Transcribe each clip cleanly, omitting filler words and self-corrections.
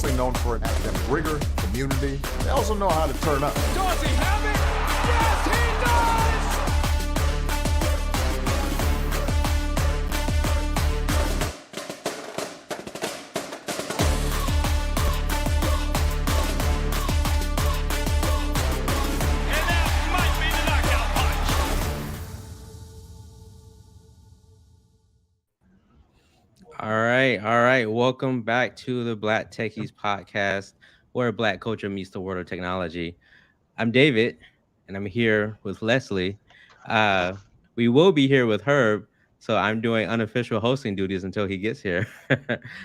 mostly known for an academic rigor, community. They also know how to turn up. Does he have it? Yes, he does! And that might be the knockout punch. All right. Welcome back to the Black Techies podcast, where Black culture meets the world of technology. I'm David, and I'm here with Leslie. Uh, we will be here with Herb, so I'm doing unofficial hosting duties until he gets here.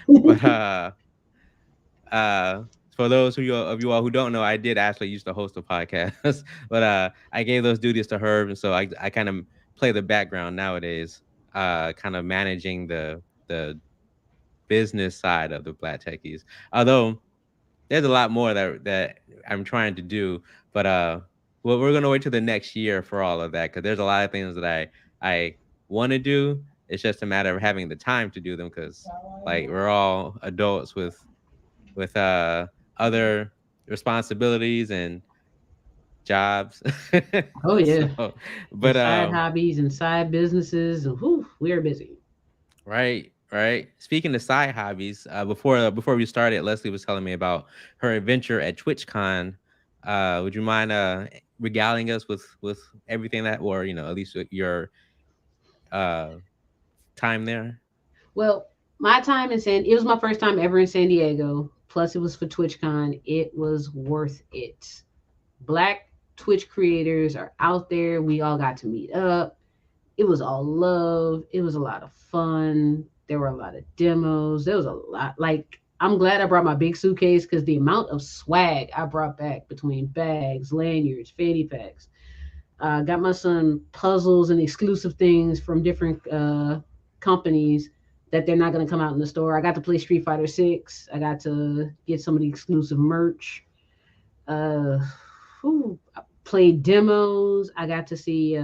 but uh, for those of you all who don't know, I did actually used to host a podcast, but I gave those duties to Herb, and so I kind of play the background nowadays, kind of managing the business side of the Black Techies. Although there's a lot more that I'm trying to do, but well, we're gonna wait till the next year for all of that because there's a lot of things that I want to do. It's just a matter of having the time to do them because like we're all adults with other responsibilities and jobs. Oh yeah, so, and but side hobbies and side businesses, and whew, we are busy. Right, right. Speaking of side hobbies, before we started, Leslie was telling me about her adventure at TwitchCon. Would you mind regaling us with everything that, or at least with your uh time there? Well, my time in it was my first time ever in San Diego. Plus, it was for TwitchCon. It was worth it. Black Twitch creators are out there. We all got to meet up. It was all love. It was a lot of fun. There were a lot of demos. There was a lot. Like, I'm glad I brought my big suitcase because the amount of swag I brought back between bags, lanyards, fanny packs. Got my son puzzles and exclusive things from different companies that they're not going to come out in the store. I got to play Street Fighter 6. I got to get some of the exclusive merch. Uh, I played demos. I got to see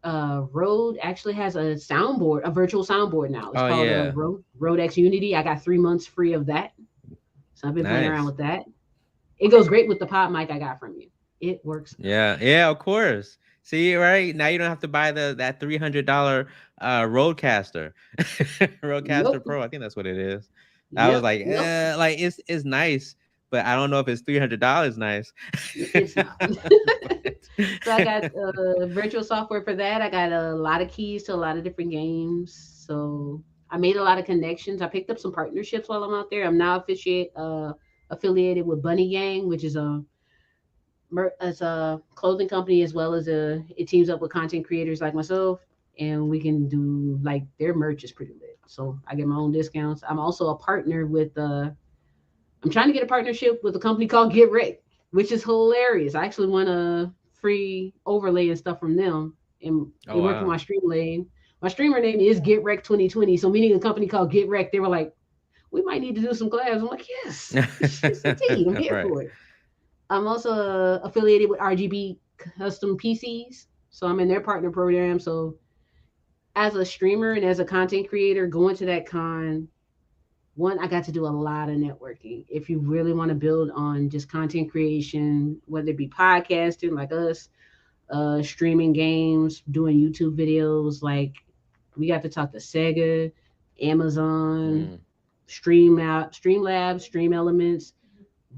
Rode actually has a soundboard, a virtual soundboard now. It's Oh called yeah, Rode X Unity. I got 3 months free of that. So I've been playing around nice. with that. It goes great with the pod mic I got from you. It works. Yeah, yeah, of course. See, right now you don't have to buy that $300 Rodecaster, Rodecaster Nope. Pro. I think that's what it is. I was Yep. like, Nope. like it's nice, but I don't know if it's $300 nice. It's not. So I got virtual software for that. I got a lot of keys to a lot of different games. So I made a lot of connections. I picked up some partnerships while I'm out there. I'm now affiliated with Bunny Gang, which is as a clothing company as well as it teams up with content creators like myself, and we can do like their merch is pretty lit. So I get my own discounts. I'm also a partner with I'm trying to get a partnership with a company called Get Wrecked, which is hilarious. I actually won a free overlay and stuff from them, and Oh it went for my wow. stream name. My streamer name is Get Wrecked 2020. So meaning a company called Get Wrecked, they were like, we might need to do some collabs. I'm like, yes, indeed, I'm here Right. for it. I'm also affiliated with RGB Custom PCs, so I'm in their partner program. So as a streamer and as a content creator, going to that con, one, I got to do a lot of networking. If you really want to build on just content creation, whether it be podcasting like us, streaming games, doing YouTube videos, like we got to talk to Sega, Amazon, Mm. Streamlabs, Stream Elements,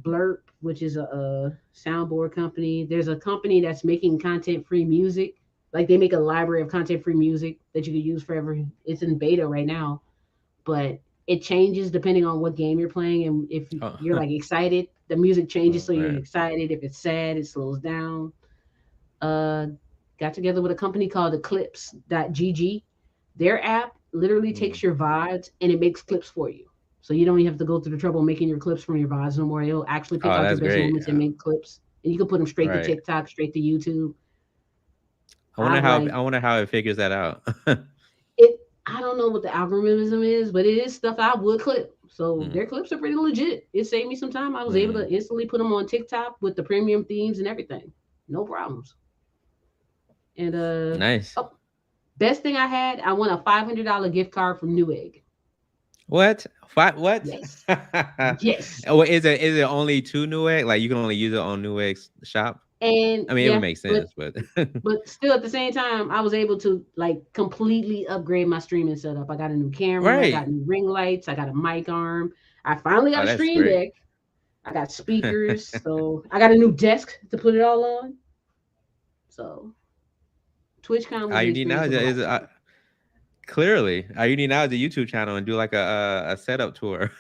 Blurp, which is a soundboard company. There's a company that's making content free music. Like they make a library of content free music that you can use forever. It's in beta right now, but it changes depending on what game you're playing. And if Oh, you're like excited, the music changes. So you're right. excited. If it's sad, it slows down. Uh, got together with a company called Eclipse.gg. Their app literally Mm. takes your VODs and it makes clips for you. So you don't even have to go through the trouble of making your clips from your VODs no more. It'll actually pick Oh, out your that's best great. moments and make clips. And you can put them straight to Right. TikTok, straight to YouTube. I'm like, I wonder how it figures that out. it I don't know what the algorithm is, but it is stuff I would clip. So Mm. their clips are pretty legit. It saved me some time. I was able to Mm. instantly put them on TikTok with the premium themes and everything. No problems. And Nice. best thing I had, I won a $500 gift card from Newegg. What? What? Yes. Yes. Oh, is it only two Newegg? Like you can only use it on Newegg's shop? And I mean, it would yeah, make sense, but but still at the same time, I was able to like completely upgrade my streaming setup. I got a new camera, I got right. new ring lights, I got a mic arm. I finally got Oh, a that's stream great. deck. I got speakers, so I got a new desk to put it all on. So TwitchCon was All the you need now experience of a is lifetime. clearly all you need now is a YouTube channel and do like a setup tour.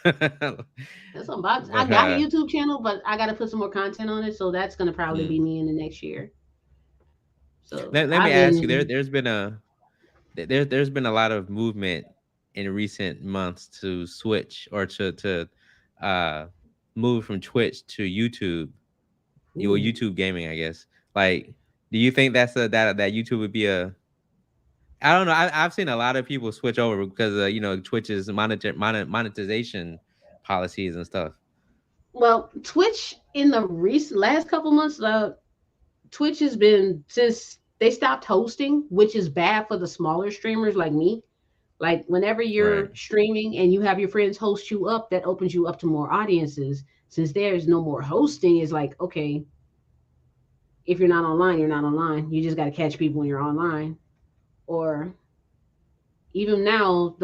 That's what I'm about. I But got a YouTube channel, but I got to put some more content on it. So that's gonna probably mm. be me in the next year. So let me I've ask you, been there's been a lot of movement in recent months to switch or to uh move from Twitch to YouTube. ooh, YouTube gaming, I guess. Like, do you think that YouTube would be a I don't know. I've seen a lot of people switch over because Twitch's monetization policies and stuff. well, Twitch in the recent last couple months, Twitch has been since they stopped hosting, which is bad for the smaller streamers like me. Like whenever Right. you're streaming and you have your friends host you up, that opens you up to more audiences. Since there's no more hosting, it's like, okay, if you're not online, you're not online. You just got to catch people when you're online. Or even now,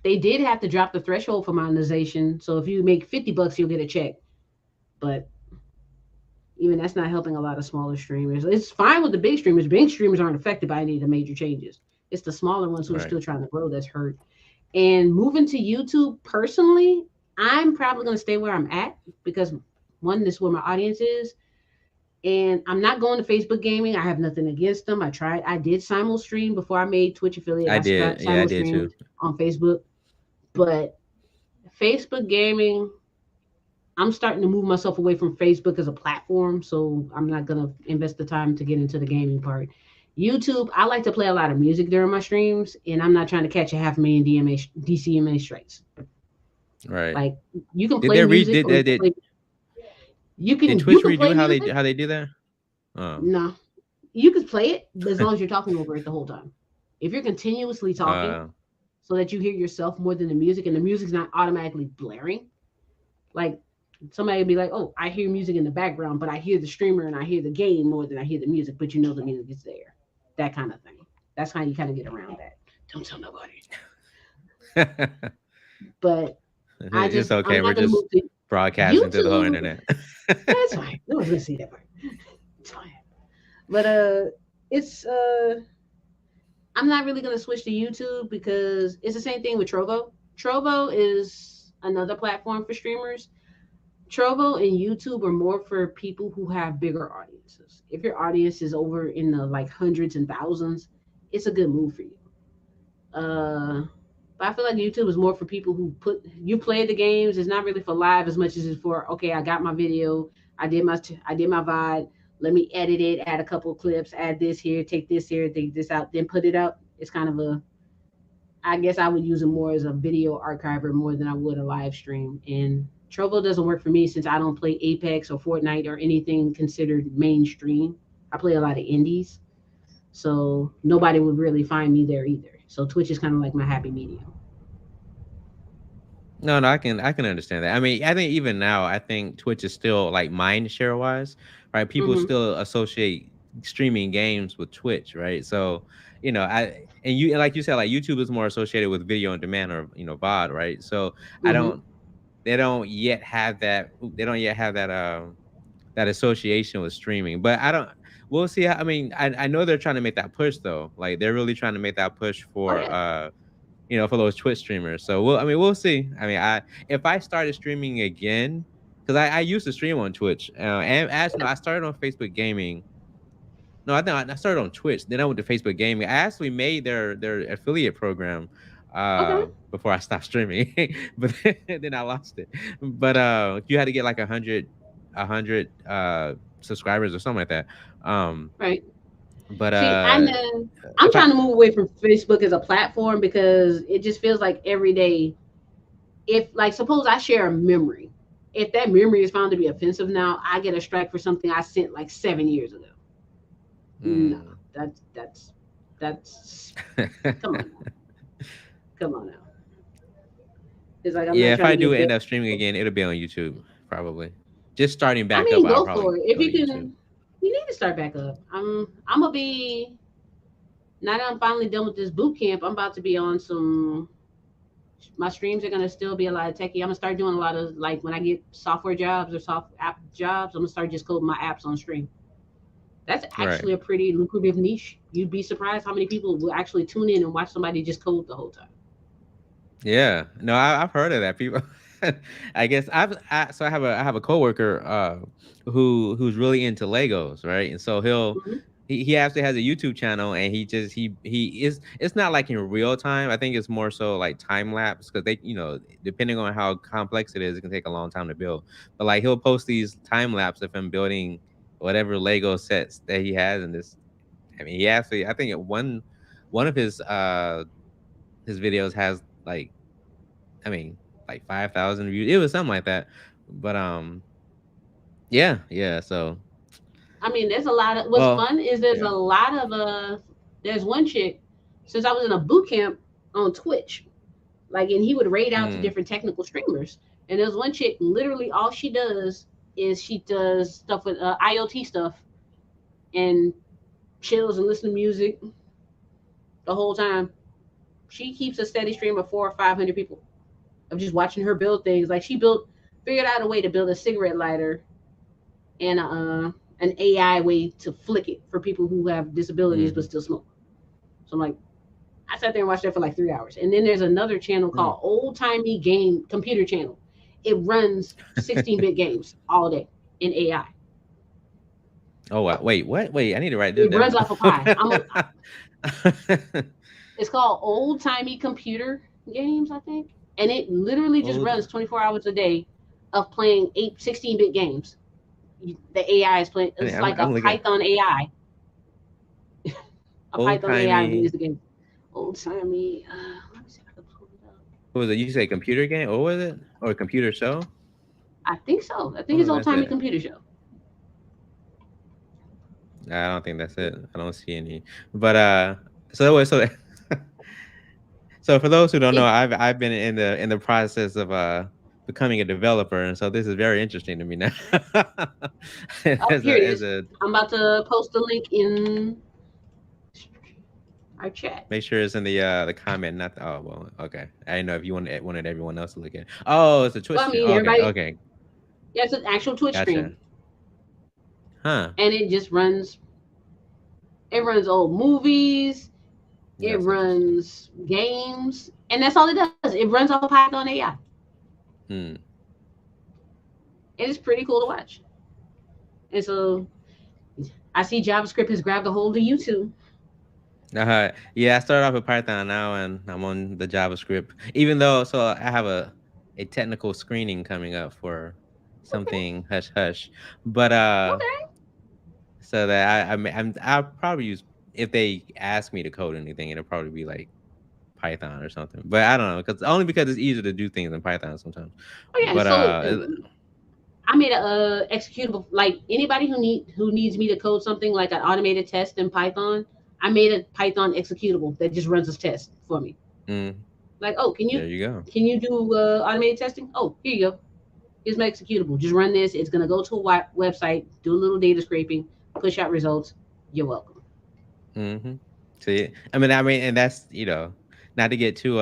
they did have to drop the threshold for monetization. So if you make $50, you'll get a check. But even that's not helping a lot of smaller streamers. It's fine with the big streamers. Big streamers aren't affected by any of the major changes. It's the smaller ones who are Right. still trying to grow that's hurt. And moving to YouTube personally, I'm probably going to stay where I'm at because one, this is where my audience is. And I'm not going to Facebook gaming. I have nothing against them. I did simul stream before I made Twitch affiliate. I I did. Yeah, I simul did too. streamed on Facebook. But Facebook gaming, I'm starting to move myself away from Facebook as a platform. So I'm not going to invest the time to get into the gaming part. YouTube, I like to play a lot of music during my streams, and I'm not trying to catch a half a million DCMA strikes. Right. Like you can Did play they re music did or they did did you Twitch can play redo music. how they do that? Oh. No, you can play it as long as you're talking over it the whole time. If you're continuously talking Uh. so that you hear yourself more than the music, and the music's not automatically blaring, like somebody would be like, "Oh, I hear music in the background, but I hear the streamer and I hear the game more than I hear the music." But you know the music is there. That kind of thing. That's how you kind of get around that. Don't tell nobody. But It's I'm okay. We're not gonna just move to broadcasting to the whole YouTube. internet. That's fine. No one's gonna see that part. It's fine. But it's I'm not really gonna switch to YouTube because it's the same thing with Trovo. Trovo is another platform for streamers. Trovo and YouTube are more for people who have bigger audiences. If your audience is over in the like hundreds and thousands, it's a good move for you. Uh, but I feel like YouTube is more for people who you play the games. It's not really for live as much as it's for okay. I got my video. I did my VOD. Let me edit it. Add a couple of clips. Add this here. Take this here. Take this out. Then put it up. It's kind of a. I guess I would use it more as a video archiver more than I would a live stream. And Trovo doesn't work for me since I don't play Apex or Fortnite or anything considered mainstream. I play a lot of indies. So nobody would really find me there either. So Twitch is kind of like my happy medium. No, I can understand that. I mean, I think even now, I think Twitch is still like mind share wise, right? People Mm-hmm. still associate streaming games with Twitch, right? So, and like you said, like YouTube is more associated with video on demand or VOD, right? So I Mm-hmm. don't they don't yet have that association with streaming. But I don't we'll see how, I mean, I know they're trying to make that push though. Like they're really trying to make that push Oh for yeah. for those Twitch streamers. So we'll see. I mean, if I started streaming again, because I used to stream on Twitch, and as you know, I started on Facebook Gaming. No, I think I started on Twitch. Then I went to Facebook Gaming. I actually made their affiliate program Okay. before I stopped streaming, but then I lost it. But you had to get like a hundred subscribers or something like that. Right. But See, I know I'm if I trying to move away from Facebook as a platform because it just feels like every day, if like suppose I share a memory, if that memory is found to be offensive now, I get a strike for something I sent like 7 years ago. No, mm. that's come on now. Come on now. It's like I'm Yeah, not if trying to I do get end bit. up streaming again, it'll be on YouTube probably. Just starting I back up, mean, I'll go probably for it if go to you YouTube. can. You need to start back up. I'm gonna be now that I'm finally done with this boot camp. I'm about to be on some. My streams are gonna still be a lot of techie. I'm gonna start doing a lot of like when I get software jobs or soft app jobs. I'm gonna start just coding my apps on stream. That's Right. actually a pretty lucrative niche. You'd be surprised how many people will actually tune in and watch somebody just code the whole time. Yeah. No, I've heard of that. People I guess so I have a coworker who's really into Legos, right? And so Hmm. he actually has a YouTube channel, and he is it's not like in real time. I think it's more so like time lapse, because they, depending on how complex it is, it can take a long time to build. But like he'll post these time lapse of him building whatever Lego sets that he has in this. I mean, he actually, I think one of his videos has like, I mean, like 5,000 views. It was something like that. But yeah, yeah. So, I mean, there's a lot of what's well, fun is there's a yeah. lot of there's one chick since I was in a boot camp on Twitch, like, and he would raid out to Mm, different technical streamers. And there's one chick, literally all she does is she does stuff with IoT stuff and chills and listens to music the whole time. She keeps a steady stream of 400 or 500 people of just watching her build things. Like she figured out a way to build a cigarette lighter and an AI way to flick it for people who have disabilities but mm, still smoke. So I'm like, I sat there and watched that for like 3 hours. And then there's another channel mm. called Old Timey Game Computer Channel. It runs 16-bit games all day in AI. Oh, wow. Wait, what? Wait, I need to write this It runs down. off of Pi. It's called Old Timey Computer Games, I think. And it literally just Old. runs 24 hours a day of playing 16-bit games. The AI is playing. It's like a I'm looking. Python AI. A Old Python AI timey. is the game. Old timey. Let me see if I can pull it up. What was it? You say computer game? Or was it? Or computer show? I think so. I think What it's was Old that Timey say? Computer Show. I don't think that's it. I don't see any. But so so for those who don't know, It. I've been in the process of becoming a developer, and so this is very interesting to me now. Oh, here it As is. a I'm about to post a link in our chat. Make sure it's in the comment, not the, oh well, okay. I didn't know if you wanted everyone else to look at it. Oh, it's a Well, Twitch I stream. mean, Okay, everybody. okay, Yeah, it's an actual Twitch gotcha. stream, Huh. and it just runs. It runs old movies. It That's interesting. runs games, and that's all it does. It runs off of Python AI, and Hmm. it's pretty cool to watch. And so I see JavaScript has grabbed a hold of YouTube. Yeah, I started off with Python now, and I'm on the JavaScript. Even though, so I have a technical screening coming up for Okay, something hush hush, but okay. so that I'll probably use, if they ask me to code anything, it'll probably be like Python or something. But I don't know, because it's easier to do things in Python sometimes. Oh yeah. But So I made a executable. Like anybody who needs me to code something like an automated test in Python, I made a Python executable that just runs this test for me. mm, Like, oh, there you go. can you do automated testing? Oh, here you go. Here's my executable. Just run this. It's gonna go to a website, do a little data scraping, push out results. You're welcome. Hmm. See, and that's, not to get too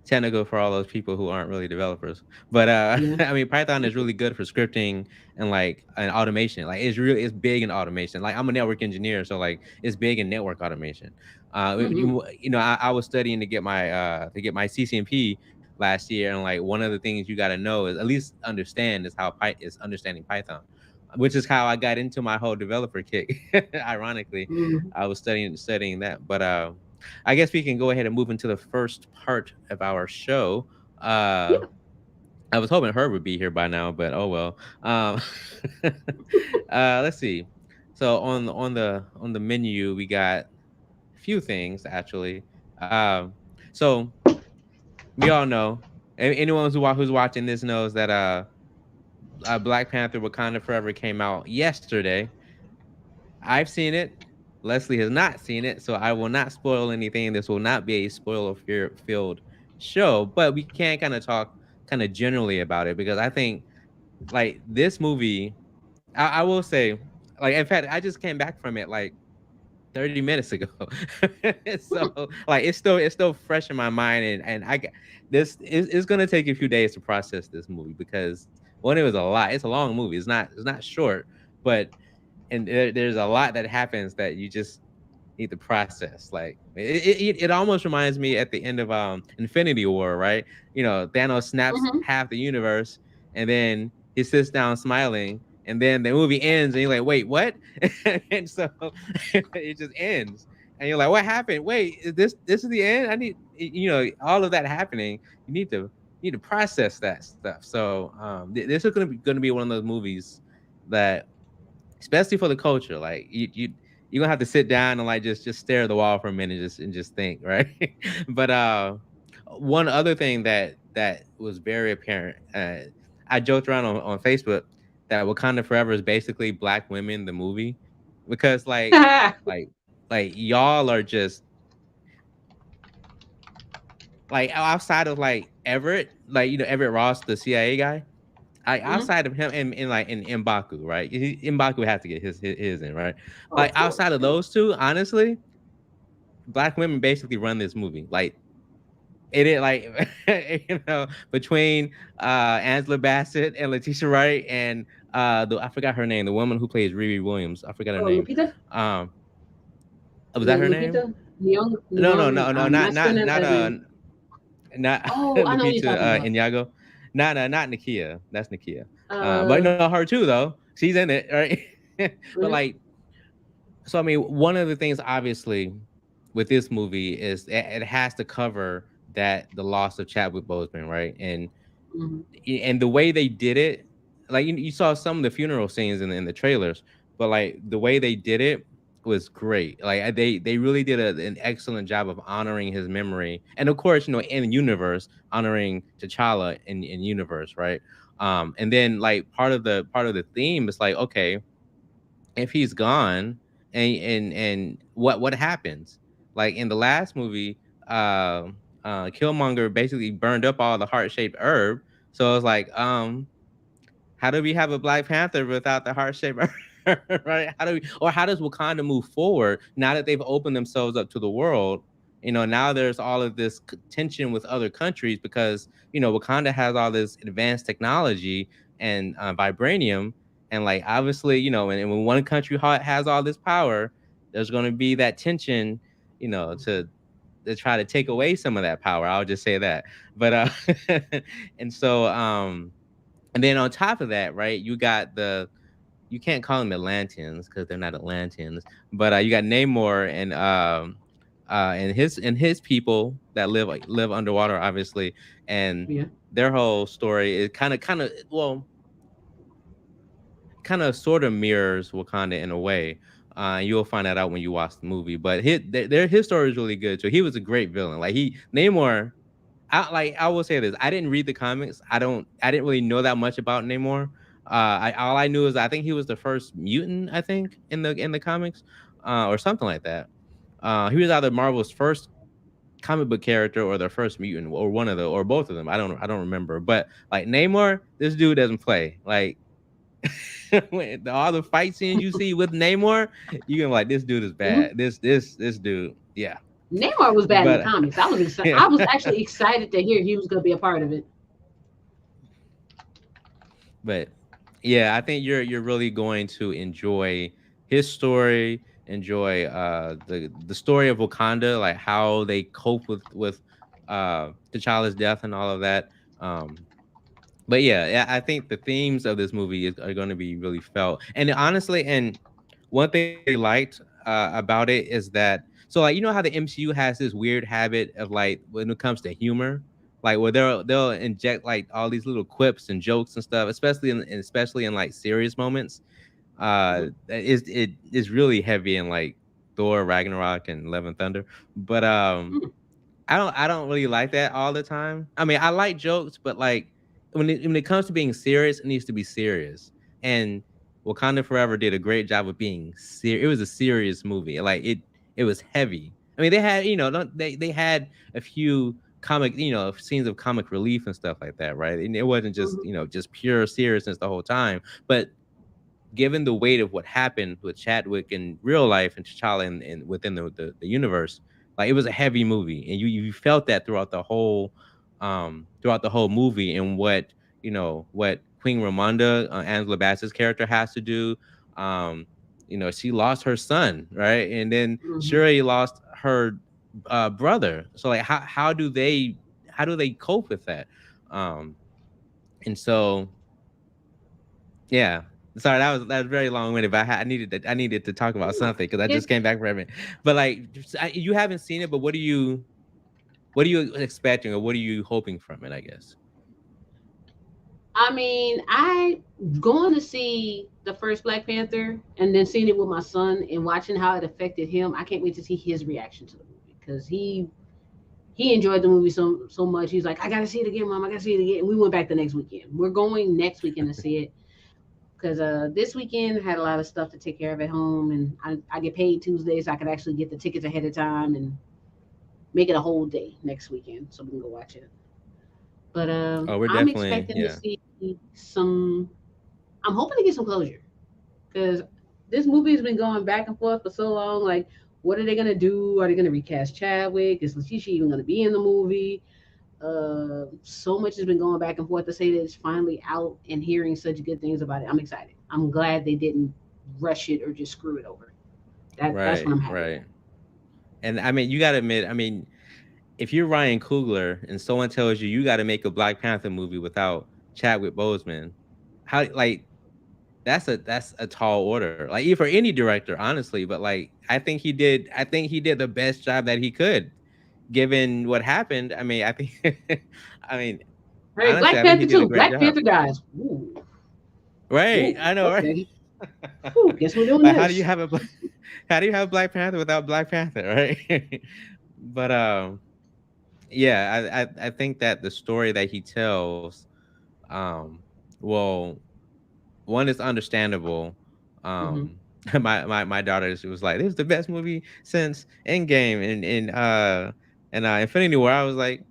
technical for all those people who aren't really developers, but Yeah. I mean, Python is really good for scripting and like an automation. Like it's big in automation. Like I'm a network engineer, so like it's big in network automation. Mm-hmm. I was studying to get my CCNP last year, and like one of the things you got to know is, at least understand, is how is understanding Python, which is how I got into my whole developer kick. Ironically, Mm-hmm. I was studying that. But I guess we can go ahead and move into the first part of our show. Uh, Yeah. I was hoping Herb would be here by now, but oh well. Let's see. So on the menu, we got a few things actually. So we all know, anyone who's watching this knows that Black Panther: Wakanda Forever came out yesterday. I've seen it. Leslie has not seen it, so I will not spoil anything. This will not be a spoiler filled show, but we can kind of talk kind of generally about it because I think like this movie, I will say, like in fact, I just came back from it like 30 minutes ago. So like it's still fresh in my mind and I got this it's gonna take a few days to process this movie because one, it was a lot. It's a long movie. It's not short, but and there's a lot that happens that you just need to process. Like it almost reminds me at the end of Infinity War, right? Thanos snaps Hmm. half the universe, and then he sits down smiling, and then the movie ends, and you're like, wait, what? And so it just ends, and you're like, what happened? Wait, this is the end? I need all of that happening. You need to process that stuff. So this is gonna be one of those movies that especially for the culture. Like you're gonna have to sit down and like just stare at the wall for a minute, just think, right? But one other thing that was very apparent, I joked around on Facebook that Wakanda Forever is basically Black Women the movie because like like y'all are just like outside of like Everett, like Everett Ross, the CIA guy. Hmm. Outside of him and like in M'Baku, right? M'Baku has to get his in, right? Of Like course. outside of those two, honestly, Black women basically run this movie. Like it is like between Angela Bassett and Letitia Wright and I forgot her name, the woman who plays Riri Williams. I forgot her Oh, name. Lupita, Um was that her name? Lupita, young, No, no, young, no, no, masculine and feminine. not Oh, I know what you're Lupita talking about. Inyago. Not Nakia. That's Nakia. But Uh, no, her too though. She's in it, right? But mhm, like, so I mean, one of the things obviously with this movie is it has to cover that the loss of Chadwick Boseman, right? mhm. And the way they did it, like you saw some of the funeral scenes in the trailers, but like the way they did it was great. Like they really did an excellent job of honoring his memory, and of course, in universe honoring T'Challa in universe, right? And then like part of the theme is like, okay, if he's gone and what happens, like in the last movie, Killmonger basically burned up all the heart-shaped herb, so it's like, how do we have a Black Panther without the heart-shaped herb? Right? How does Wakanda move forward now that they've opened themselves up to the world? Now there's all of this tension with other countries because Wakanda has all this advanced technology and vibranium, and like obviously, and when one country has all this power, there's going to be that tension, to try to take away some of that power. I'll just say that. But and so and then on top of that, right, you can't call them Atlanteans because they're not Atlanteans, but you got Namor and his people that live underwater, obviously, and Yeah. their whole story is kind of well, kind of sort of mirrors Wakanda in a way. You'll find that out when you watch the movie. But his story is really good. So he was a great villain. Like Namor. I will say this. I didn't read the comics. I didn't really know that much about Namor. All I knew is I think he was the first mutant. I think in the comics, or something like that. He was either Marvel's first comic book character or their first mutant, or one of the, or both of them. I don't remember. But like Namor, this dude doesn't play. Like all the fight scenes you see with Namor, you can like, this dude is Mhm. bad. This dude, yeah. Neymar was bad in the But comics. I was excited. yeah, I was actually excited to hear he was going to be a part of it. but yeah, I think you're really going to enjoy his story, enjoy the story of Wakanda, like how they cope with T'Challa's death and all of that. But yeah, I think the themes of this movie are going to be really felt. And honestly, and one thing I really liked about it is that, so like, how the MCU has this weird habit of like when it comes to humor, like where they'll inject like all these little quips and jokes and stuff, especially in like serious moments. It is really heavy in like Thor Ragnarok and Love and Thunder, but Mm. I don't really like that all the time. I mean, I like jokes, but like when it comes to being serious, it needs to be serious. And Wakanda Forever did a great job of being serious. It was a serious movie. Like it was heavy. I mean, they had, they had a few comic, scenes of comic relief and stuff like that, right? And it wasn't just, Mhm. just pure seriousness the whole time. But given the weight of what happened with Chadwick in real life and T'Challa in within the universe, like it was a heavy movie, and you felt that throughout the whole movie, and what Queen Ramonda, Angela Bassett's character, has to do. Um, she lost her son, right, and then Mhm. Shuri lost her brother. So like, how do they cope with that? Um, and so yeah. Sorry, that was very long winded, but I needed to talk about Yeah. something because I It, just came back from it. But like, you haven't seen it, but what are you expecting, or what are you hoping from it? I guess. I mean, I going to see the first Black Panther and then seeing it with my son and watching how it affected him. I can't wait to see his reaction to the movie because he enjoyed the movie so much. He's like, I gotta see it again, mom. I gotta see it again. And we went back the next weekend. We're going next weekend to see it because this weekend I had a lot of stuff to take care of at home, and I get paid Tuesday, so I could actually get the tickets ahead of time and make it a whole day next weekend so we can go watch it. But Oh, we're I'm definitely, expecting to yeah. see some. I'm hoping to get some closure because this movie has been going back and forth for so long. Like, what are they gonna do? Are they gonna recast Chadwick? Is Letitia even gonna be in the movie? So much has been going back and forth to say that it's finally out and hearing such good things about it. I'm excited. I'm glad they didn't rush it or just screw it over. That's what Right, I'm happy right. about. And I mean, you got to admit, I mean, if you're Ryan Coogler and someone tells you got to make a Black Panther movie without Chadwick Boseman, how like that's a tall order. Like for any director, honestly. But like I think he did the best job that he could, given what happened. I mean, I think I mean, Hey, honestly, Black I think he Panther did a too. great Black job. Panther guys. Ooh, Right. ooh. I know, right? Okay. Ooh, guess we're doing Like how do you this. have how do you have Black Panther without Black Panther, right? But yeah, I think that the story that he tells, um, well, one is understandable. Hmm. Um, my daughter, she was like, "This is the best movie since Endgame," and Infinity War. I was like,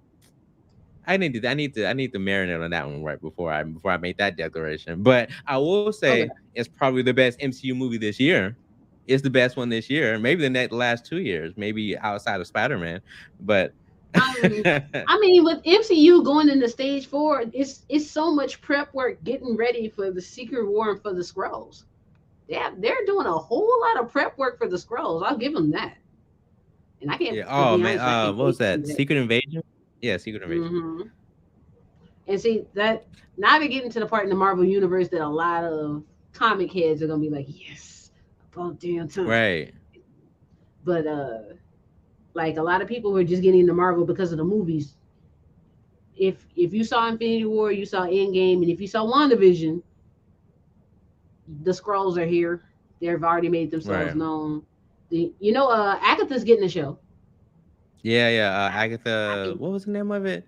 I need to marinate on that one right before I make that declaration. But I will Okay. say it's probably the best MCU movie this year. It's the best one this year. Maybe the last 2 years, maybe outside of Spider Man. But Um, I mean, with MCU going into stage four, it's so much prep work getting ready for the Secret War and for the Scrolls. Yeah, they're doing a whole lot of prep work for the Scrolls. I'll give them that. And I can't, yeah. to Oh be man. honest, I can't What wait was to see that? that. Secret Invasion. Yeah, Secret Invasion. Hmm. And see that now they're getting to the part in the Marvel universe that a lot of comic heads are gonna be like, yes, about damn time. Right. But like a lot of people who are just getting into Marvel because of the movies. If you saw Infinity War, you saw Endgame, and if you saw WandaVision, the Scrolls are here. They've already made themselves Right. known. Agatha's getting a show. Yeah. Yeah. I Agatha. think What was the name of it?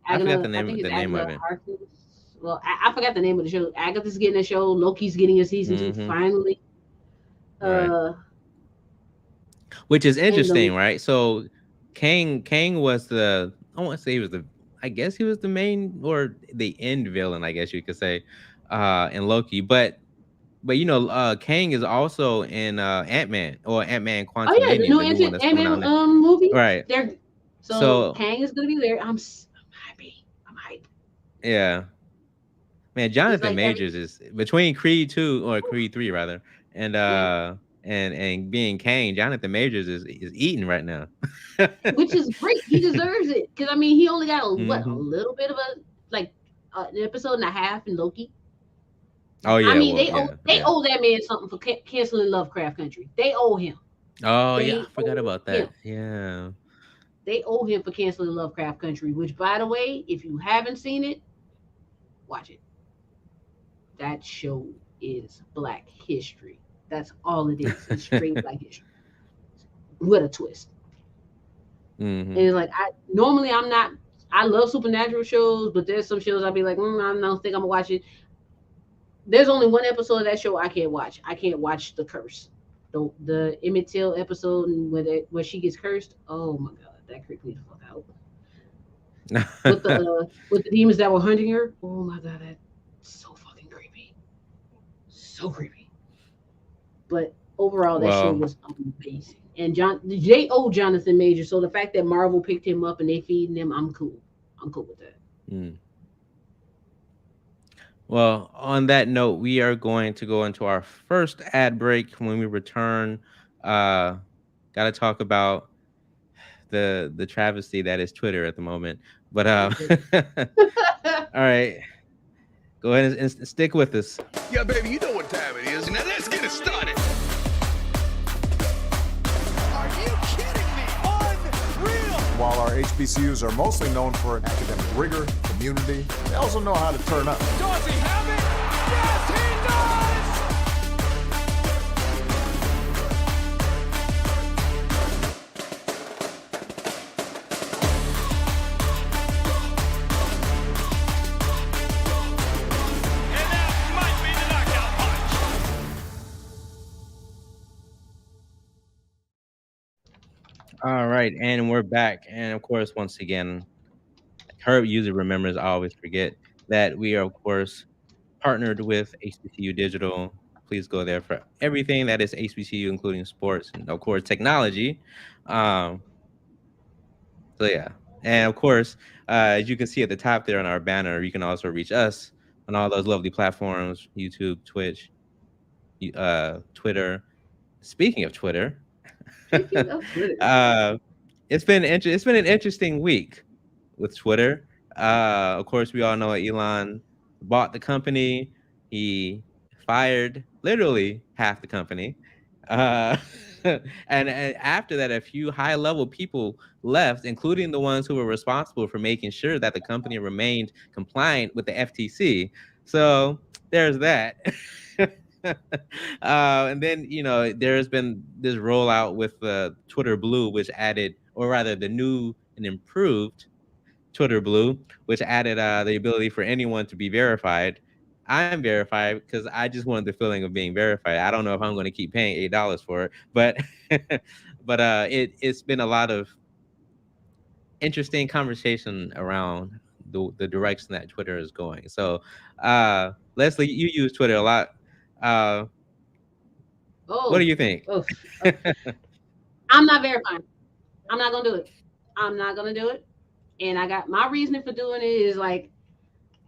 I forgot Agatha. I think it's the name Agatha of it. Harkness. Well, I forgot the name of the show. Agatha's getting a show. Loki's getting a season two Mm-hmm. finally. Right. Uh, Which is and the interesting, right? So Kang was I want to say he was I guess he was the main or the end villain, I guess you could say, in Loki. But Kang is also in Ant-Man or Ant-Man oh yeah, the Quantumania, new the new one that's Ant coming Man out next. movie. Right. They're so So Kang is gonna be there. I'm happy. I'm hyped. yeah. Man, It's Jonathan like every Majors is between Creed 2 or Creed 3 rather, and yeah, being Kang, Jonathan Majors is eating right now. which is great. He deserves it because I mean he only got a Hmm. little bit of a like an episode and a half in Loki. Oh I yeah, mean well, they yeah. owe that man something for canceling Lovecraft Country. They owe him. Oh yeah, I They forgot owe about him. that. Yeah. They owe him for canceling Lovecraft Country. Which, by the way, if you haven't seen it, watch it. That show is Black history. That's all it is. It's straight Black history with a twist. And Hmm. it's like I'm not. I love supernatural shows, but there's some shows I'll be like, I don't think I'm gonna watch it. There's only one episode of that show I can't watch. I can't watch The Curse, the Emmett Till episode and where she gets cursed. Oh my god, that creeped me the fuck out. with the demons that were hunting her. Oh my god, that's so fucking creepy. So creepy. But overall, that show Well, was amazing. And they owe Jonathan Major, so the fact that Marvel picked him up and they feeding him, I'm cool. I'm cool with that. mm. Well, on that note, we are going to go into our first ad break. When we return, uh, got to talk about the travesty that is Twitter at the moment. But Oh my goodness. all right, go ahead and stick with us. Yeah, baby, you know what time it is. Now let's get it started. Are you kidding me? Unreal! While our HBCUs are mostly known for academic rigor, community, they also know how to turn up. Does he have it? Yes, he does! And that might be the knockout punch. All right, and we're back. And of course, once again, Herb usually remembers. I always forget that we are, of course, partnered with HBCU Digital. Please go there for everything that is HBCU, including sports and of course technology. Um, so yeah, and of course, as you can see at the top there on our banner, you can also reach us on all those lovely platforms: YouTube, Twitch, Twitter. Speaking of Twitter, Speaking of Twitter, uh, it's been an interesting week with Twitter. Of course, we all know Elon bought the company. He fired literally half the company. Uh, and after that, a few high level people left, including the ones who were responsible for making sure that the company remained compliant with the FTC. So there's that. And then there's been this rollout with Twitter Blue, which added, or rather, the new and improved Twitter Blue, which added the ability for anyone to be verified. I'm verified because I just wanted the feeling of being verified. I don't know if I'm going to keep paying $8 for it, but it's been a lot of interesting conversation around the direction that Twitter is going. So, Leslie, you use Twitter a lot. Uh, what do oh, you think? oh, oh, I'm not verifying. I'm not gonna do it. I'm not gonna do it. And I got my reasoning for doing it is like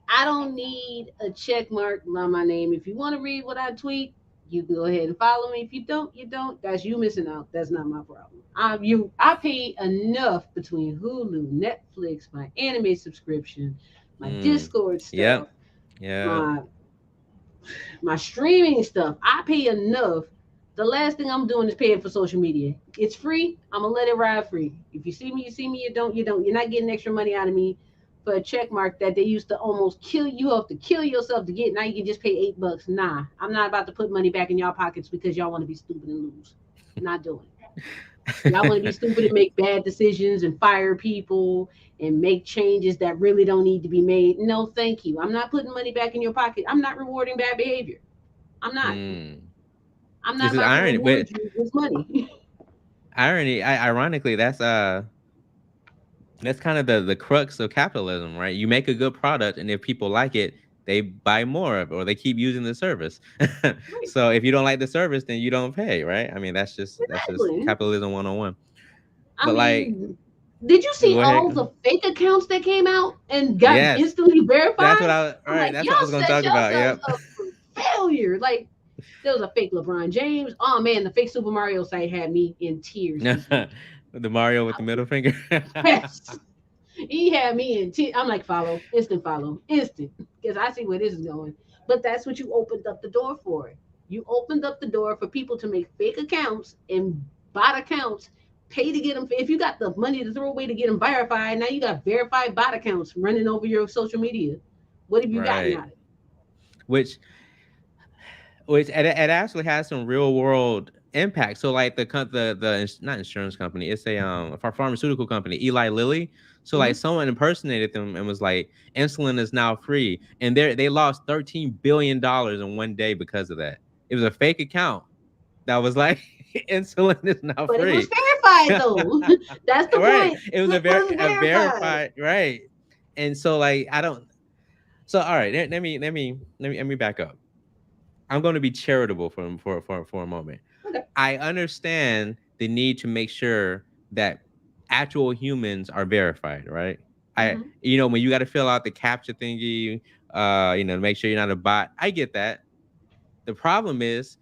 I don't need a check mark by my name. If you want to read what I tweet, you can go ahead and follow me. If you don't, you don't. That's you missing out. That's not my problem. I pay enough between Hulu, Netflix, my anime subscription, my Mm, Discord yep, stuff, yep. my my streaming stuff. I pay enough. The last thing I'm doing is paying for social media. It's free. I'm gonna let it ride free. If you see me, you see me. You don't, you don't. You're not getting extra money out of me for a check mark that they used to almost kill you. Have to kill yourself to get. Now you can just pay $8. Nah, I'm not about to put money back in y'all pockets because y'all want to be stupid and lose. Not doing it. Y'all want to be stupid and make bad decisions and fire people and make changes that really don't need to be made. No, thank you. I'm not putting money back in your pocket. I'm not rewarding bad behavior. I'm not. Mm. I'm not This is about to irony, reward but you with money. ironically, that's kind of the crux of capitalism, right? You make a good product, and if people like it, they buy more of it, or they keep using the service. Right. So if you don't like the service, then you don't pay, right? I mean, that's just Exactly. capitalism 101. I But like, mean, did you see go all the ahead. fake accounts that came out and got Yes, instantly that's what verified? I. All I'm right, like, that's y'all what I was going to set talk about. yourselves Yep. up for failure. Like, there was a fake LeBron James. Oh man, the fake Super Mario site had me in tears this week. The Mario with the middle finger. Yes. He had me in tears. I'm like, follow, instant, because I see where this is going. But that's what you opened up the door for. You opened up the door for people to make fake accounts and bot accounts, pay to get them. If you got the money to throw away to get them verified, now you got verified bot accounts running over your social media. What have you gotten Right. out of it? Which it actually has some real world impact. So like not insurance company, it's a pharmaceutical company, Eli Lilly. So like Mhm. someone impersonated them and was like, insulin is now free, and they lost $13 billion in one day because of that. It was a fake account that was like, insulin is now But it was free. verified though. That's the Right. point. It was It was a verified. verified, right. And so like I don't so all right, let me back up. I'm going to be charitable for a moment. Okay. I understand the need to make sure that actual humans are verified, right? I Mhm. when you got to fill out the captcha thingy, to make sure you're not a bot. I get that. The problem is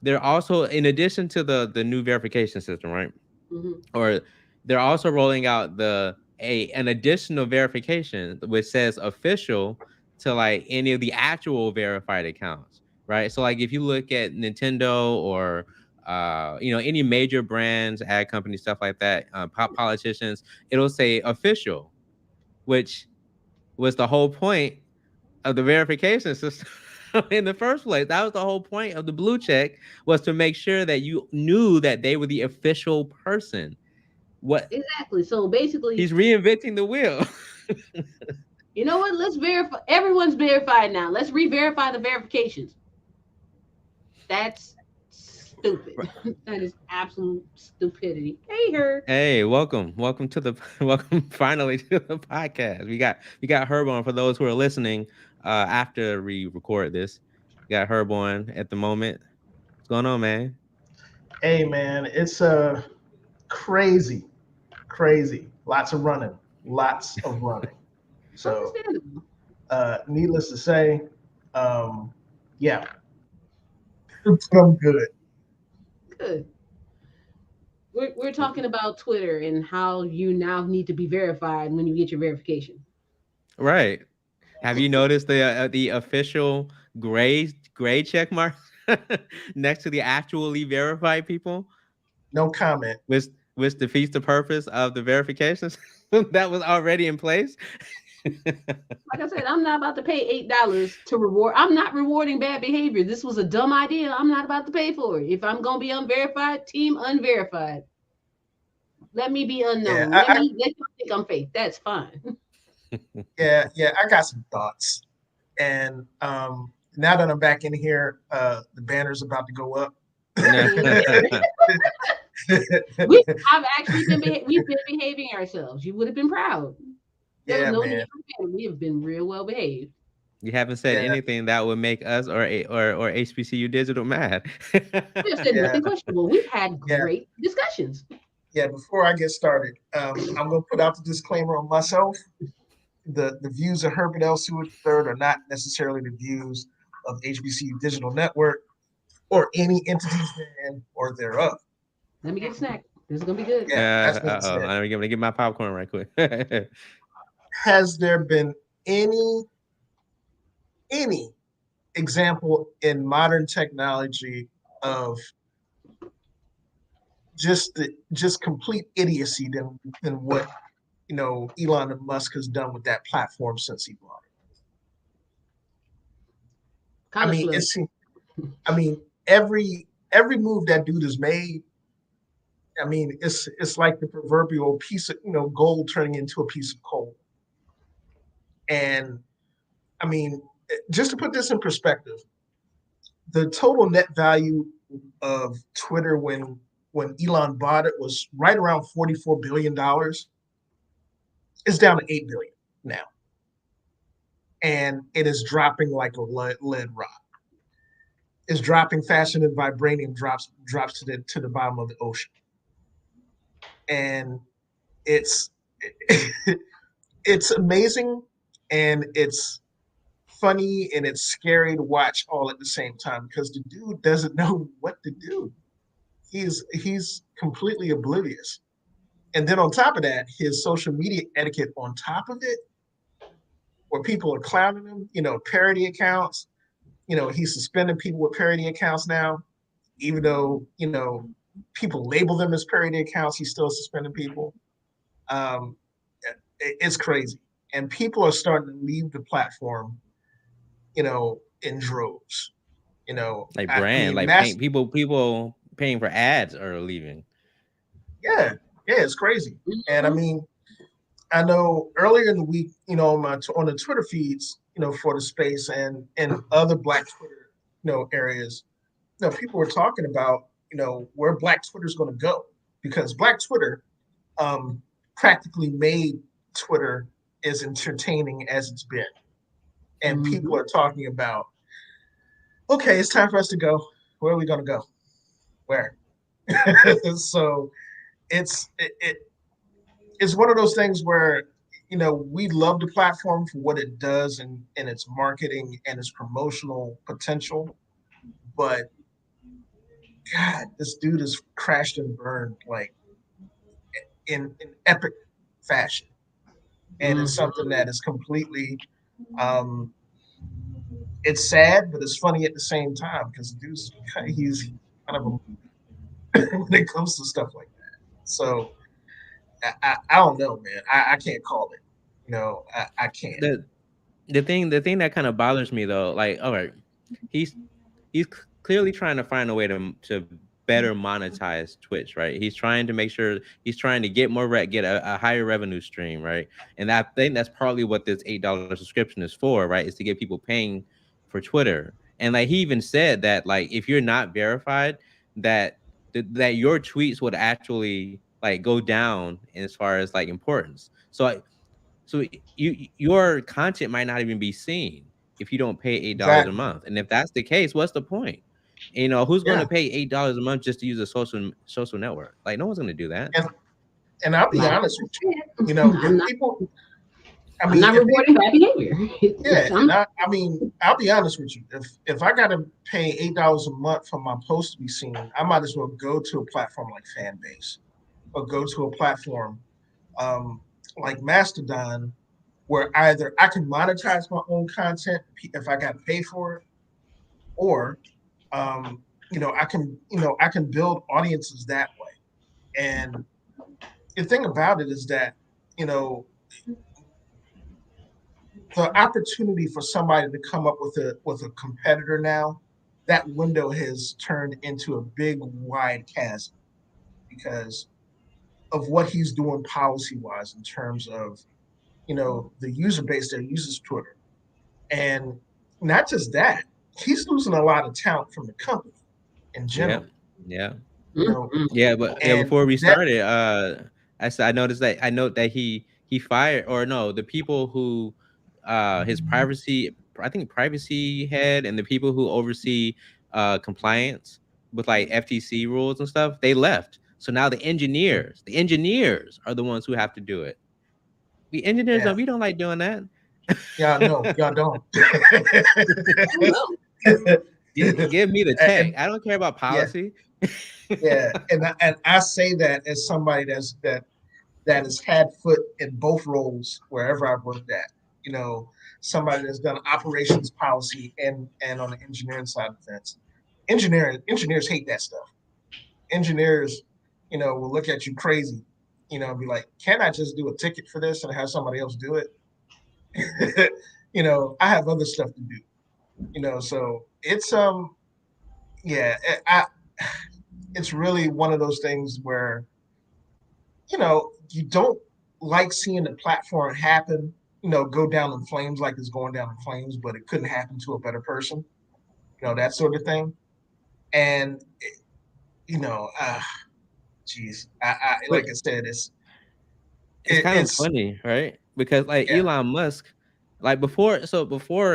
they're also, in addition to the new verification system, right? Mhm. Or they're also rolling out an additional verification which says official to like any of the actual verified accounts, right? So like if you look at Nintendo or any major brands, ad companies, stuff like that, pop politicians, it'll say official, which was the whole point of the verification system in the first place. That was the whole point of the blue check, was to make sure that you knew that they were the official person. What Exactly. So basically, He's reinventing the wheel. you know what? Let's verify. Everyone's verified now. Let's re-verify the verifications. That's stupid. That is absolute stupidity. Hey, her. Hey, welcome to the welcome finally to the podcast. We got Herb on for those who are listening after we record this. We got Herb on at the moment. What's going on, man? Hey man, it's crazy, crazy. Lots of running. So, Understandable. needless to say, um, yeah, I'm good. Good. We're talking about Twitter and how you now need to be verified when you get your verification. Right. Have you noticed the official gray check mark next to the actually verified people, No comment. which which defeats the purpose of the verifications that was already in place? Like I said, I'm not about to pay $8 to reward. I'm not rewarding bad behavior. This was a dumb idea. I'm not about to pay for it. If I'm gonna be unverified, team unverified. Let me be Yeah, unknown. Let you think I'm fake. That's fine. yeah. I got some thoughts, and now that I'm back in here, the banner's about to go up. No. I've actually been we've been behaving ourselves. You would have been proud. There was Yeah, no man. need for banner. We have been real well behaved. You haven't said Yeah, anything that would make us or HBCU Digital mad. We have said yeah, nothing questionable. We've had yeah, great discussions. yeah. Before I get started, I'm gonna put out the disclaimer on myself. The views of Herbert L. Stewart III are not necessarily the views of HBCU Digital Network or any entities therein or thereof. Let me get a snack. This is gonna be good. Yeah, that's what it Uh-oh. said. I'm gonna get my popcorn right quick. Has there been any example in modern technology of just complete idiocy than what Elon Musk has done with that platform since he bought it? I Kind of mean, slow. I mean, every move that dude has made, I mean, it's like the proverbial piece of gold turning into a piece of coal. And I mean, just to put this in perspective, the total net value of Twitter when Elon bought it was right around $44 billion. It's down to 8 billion now, and it is dropping like a lead rock. It's dropping faster than vibranium drops to the bottom of the ocean, and it's it's amazing, and it's funny, and it's scary to watch all at the same time because the dude doesn't know what to do. He's completely oblivious. And then on top of that, his social media etiquette on top of it, where people are clowning him, parody accounts. He's suspending people with parody accounts now, even though, people label them as parody accounts, he's still suspending people. Um, it's crazy. And people are starting to leave the platform, in droves. Like I brand, mean, like people paying for ads are leaving. yeah, yeah, it's crazy. And I Mhm. mean, I know earlier in the week, on the Twitter feeds, for the space and other Black Twitter, areas, people were talking about, where Black Twitter is going to go because Black Twitter um, practically made Twitter as entertaining as it's been. And people Mhm. are talking about, okay, it's time for us to go. Where are we going to go? Where? So it's one of those things where we love the platform for what it does and its marketing and its promotional potential, but God, this dude has crashed and burned like in epic fashion, and it's Mhm. something that is completely um, it's sad, but it's funny at the same time because the dude's he's kind of a when it comes to stuff like that. So I don't know, man. I can't call it. I can't. the the thing that kind of bothers me though, like, all right, he's clearly trying to find a way to better monetize Twitch, right? He's trying to make sure he's trying to get get a higher revenue stream, right? And I think that's partly what this $8 subscription is for, right? Is to get people paying for Twitter. And like he even said that like if you're not verified, that that your tweets would actually like go down as far as like importance. So your content might not even be seen if you don't pay $8 a Exactly. month. And if that's the case, what's the point? Who's going Yeah. to pay $8 a month just to use a social network? Like no one's going to do that. And and I'll be Like honest I with you. said, If people, I I'm mean, not if reporting people, bad behavior. yeah, I'm and I mean, I'll be honest with you. If I got to pay $8 a month for my post to be seen, I might as well go to a platform like Fanbase or go to a platform um, like Mastodon, where either I can monetize my own content if I got to pay for it, or um, I can build audiences that way. And the thing about it is that you know the opportunity for somebody to come up with a competitor now, that window has turned into a big wide chasm because of what he's doing policy wise in terms of the user base that uses Twitter. And not just that, he's losing a lot of talent from the company in Yeah. general. Yeah. You know, mm-mm. Yeah, but yeah, and before we that started, I noticed that I note that he fired, or no, the people who his privacy, I think privacy head, and the people who oversee compliance with like FTC rules and stuff, they left. So now the engineers are the ones who have to do it. We engineers yeah, don't, we don't like doing that. yeah, no, y'all don't. Oh well. Give me the tech. And I don't care about yeah, policy. yeah, and I say that as somebody that has had foot in both roles wherever I've worked at. You know, somebody that's done operations policy and on the engineering side of the fence. Engineers hate that stuff. Engineers, will look at you crazy, and be like, "Can I just do a ticket for this and have somebody else do it?" I have other stuff to do. So it's yeah, it's really one of those things where you don't like seeing the platform happen, go down in flames like it's going down in flames, but it couldn't happen to a better person, that sort of thing. And, you know, uh, geez, But like I said, it's kind of it's, funny, right? Because like yeah, Elon Musk, like before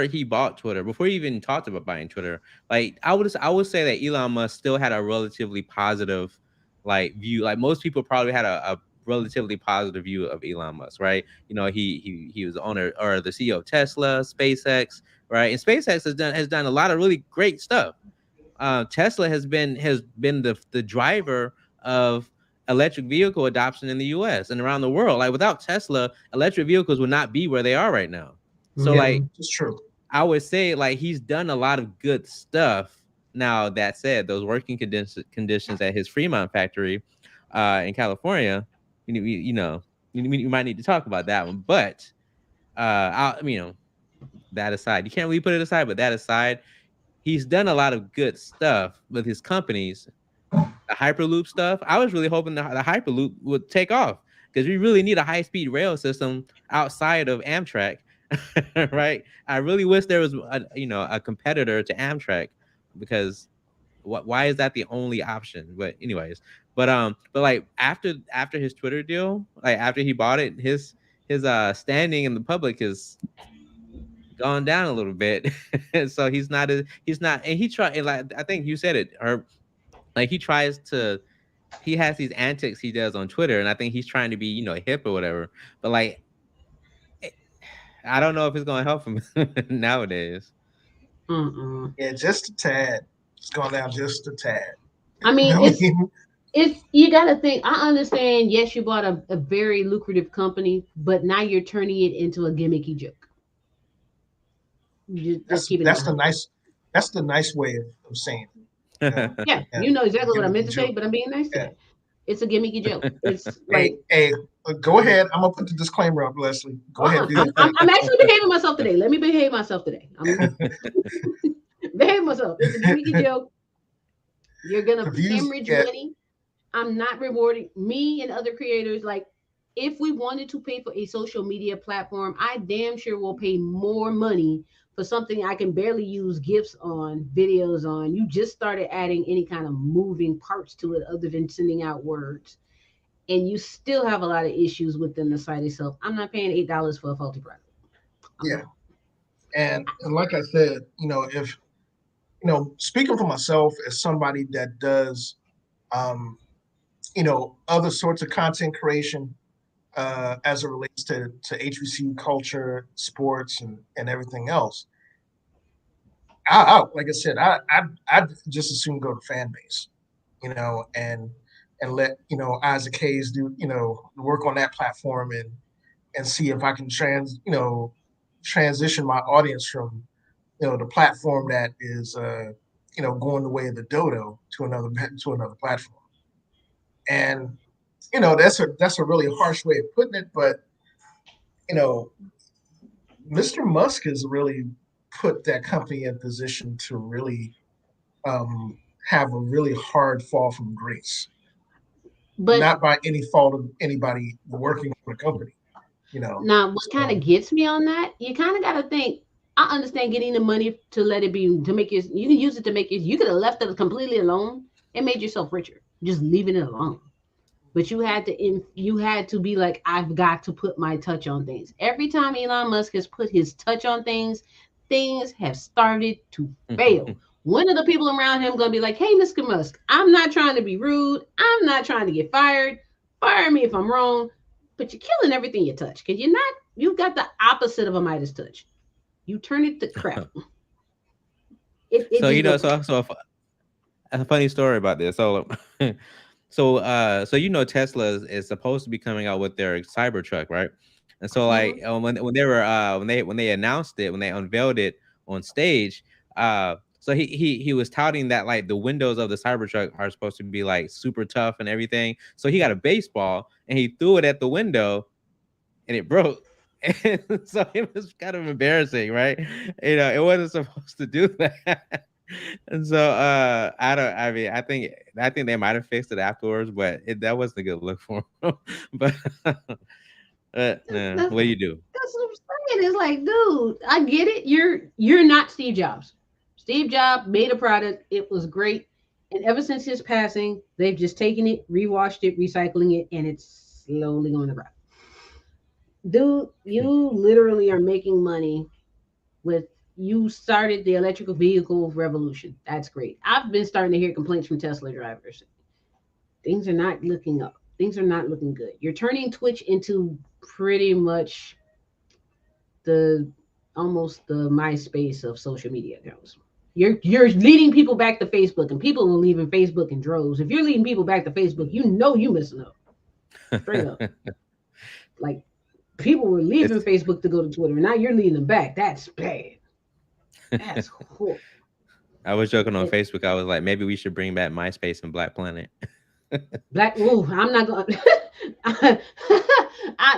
he bought Twitter, before he even talked about buying Twitter, like I would say that Elon Musk still had a relatively positive like view. Like most people probably had a relatively positive view of Elon Musk, right? He was the owner or the CEO of Tesla, SpaceX, right? And SpaceX has done a lot of really great stuff. Tesla has been the driver of electric vehicle adoption in the U.S. and around the world. Like without Tesla, electric vehicles would not be where they are right now. So yeah, like Mhm. it's true. I would say like he's done a lot of good stuff. Now that said, those working conditions at his Fremont factory in California, you know, you might need to talk about that one. But that aside, you can't really put it aside. But that aside, he's done a lot of good stuff with his companies. The Hyperloop stuff, I was really hoping the Hyperloop would take off because we really need a high speed rail system outside of Amtrak, right? I really wish there was a competitor to Amtrak because why is that the only option? But anyways, but like after his Twitter deal, like after he bought it, his standing in the public is gone down a little bit. So he's not, and he try and like I think you said it, or like he has these antics he does on Twitter, and I think he's trying to be, hip or whatever. But like, eh, I don't know if it's gonna help him nowadays. Mm-mm. Yeah, just a tad. It's gone down just a tad. I mean, I mean, it's you got to think. I understand. Yes, you bought a very lucrative company, but now you're turning it into a gimmicky joke. Let's keep it in mind. that's the nice way of saying it. You know? Yeah, Yeah, you know exactly what I meant gimmicky to say, joke. but I'm being nice to Yeah. that. It's a gimmicky joke. It's Hey, like hey, go ahead. I'm gonna put the disclaimer up, Leslie. Go ahead, do your I'm thing. actually behaving myself today. Let me behave myself today. I'm behave myself. It's a gimmicky joke. You're gonna Views, hemorrhage yeah, money. I'm not rewarding me and other creators. Like, if we wanted to pay for a social media platform, I damn sure will pay more money for something I can barely use GIFs on, videos on. You just started adding any kind of moving parts to it other than sending out words. And you still have a lot of issues within the site itself. I'm not paying $8 for a faulty product. I'm yeah. not. And like I said, if speaking for myself as somebody that does um, other sorts of content creation as it relates to HBCU culture, sports, and everything else. Like I said, I'd just as soon go to fan base, and let Isaac Hayes do work on that platform and see if I can transition my audience from the platform that is going the way of the dodo to another platform. And that's a really harsh way of putting it, but you know Mr. Musk has really put that company in position to really um, have a really hard fall from grace, But not by any fault of anybody working for the company. now, what kind of So gets me on that, you kind of got to think. I understand getting the money to let it be to make you can use it to make it. You could have left it completely alone and made yourself richer, just leaving it alone. But you had to be like, I've got to put my touch on things. Every time Elon Musk has put his touch on things, things have started to fail. One of the people around him gonna be like, hey, Mr. Musk, I'm not trying to be rude, I'm not trying to get fired, fire me if I'm wrong, but you're killing everything you touch, because you've got the opposite of a Midas touch. You turn it to crap. It So just goes. a funny story about this. So so Tesla is supposed to be coming out with their Cybertruck, right? And so like Mhm. when they were when they announced it, when they unveiled it on stage, so he was touting that like the windows of the Cybertruck are supposed to be like super tough and everything. So he got a baseball and he threw it at the window and it broke. And so it was kind of embarrassing, right? It wasn't supposed to do that. And so I mean I think they might have fixed it afterwards, but that wasn't a good look for him. But nah, That's, what do you do? that's what I'm saying. It's like, dude, I get it. You're not Steve Jobs. Steve Jobs made a product. It was great. And ever since his passing, they've just taken it, rewashed it, recycling it, and it's slowly going to rot. Dude, you literally are making money with you started the electrical vehicle revolution. That's great. I've been starting to hear complaints from Tesla drivers. Things are not looking up. Things are not looking good. You're turning Twitch into pretty much the almost the MySpace of social media accounts. You're leading people back to Facebook, and people are leaving Facebook in droves. If you're leading people back to Facebook, you know you missing up. Straight up. Like, people were leaving It's Facebook to go to Twitter. Now you're leading them back. That's bad. That's horrible. I was joking on And Facebook. I was like, maybe we should bring back MySpace and Black Planet. Black, ooh, I'm not going.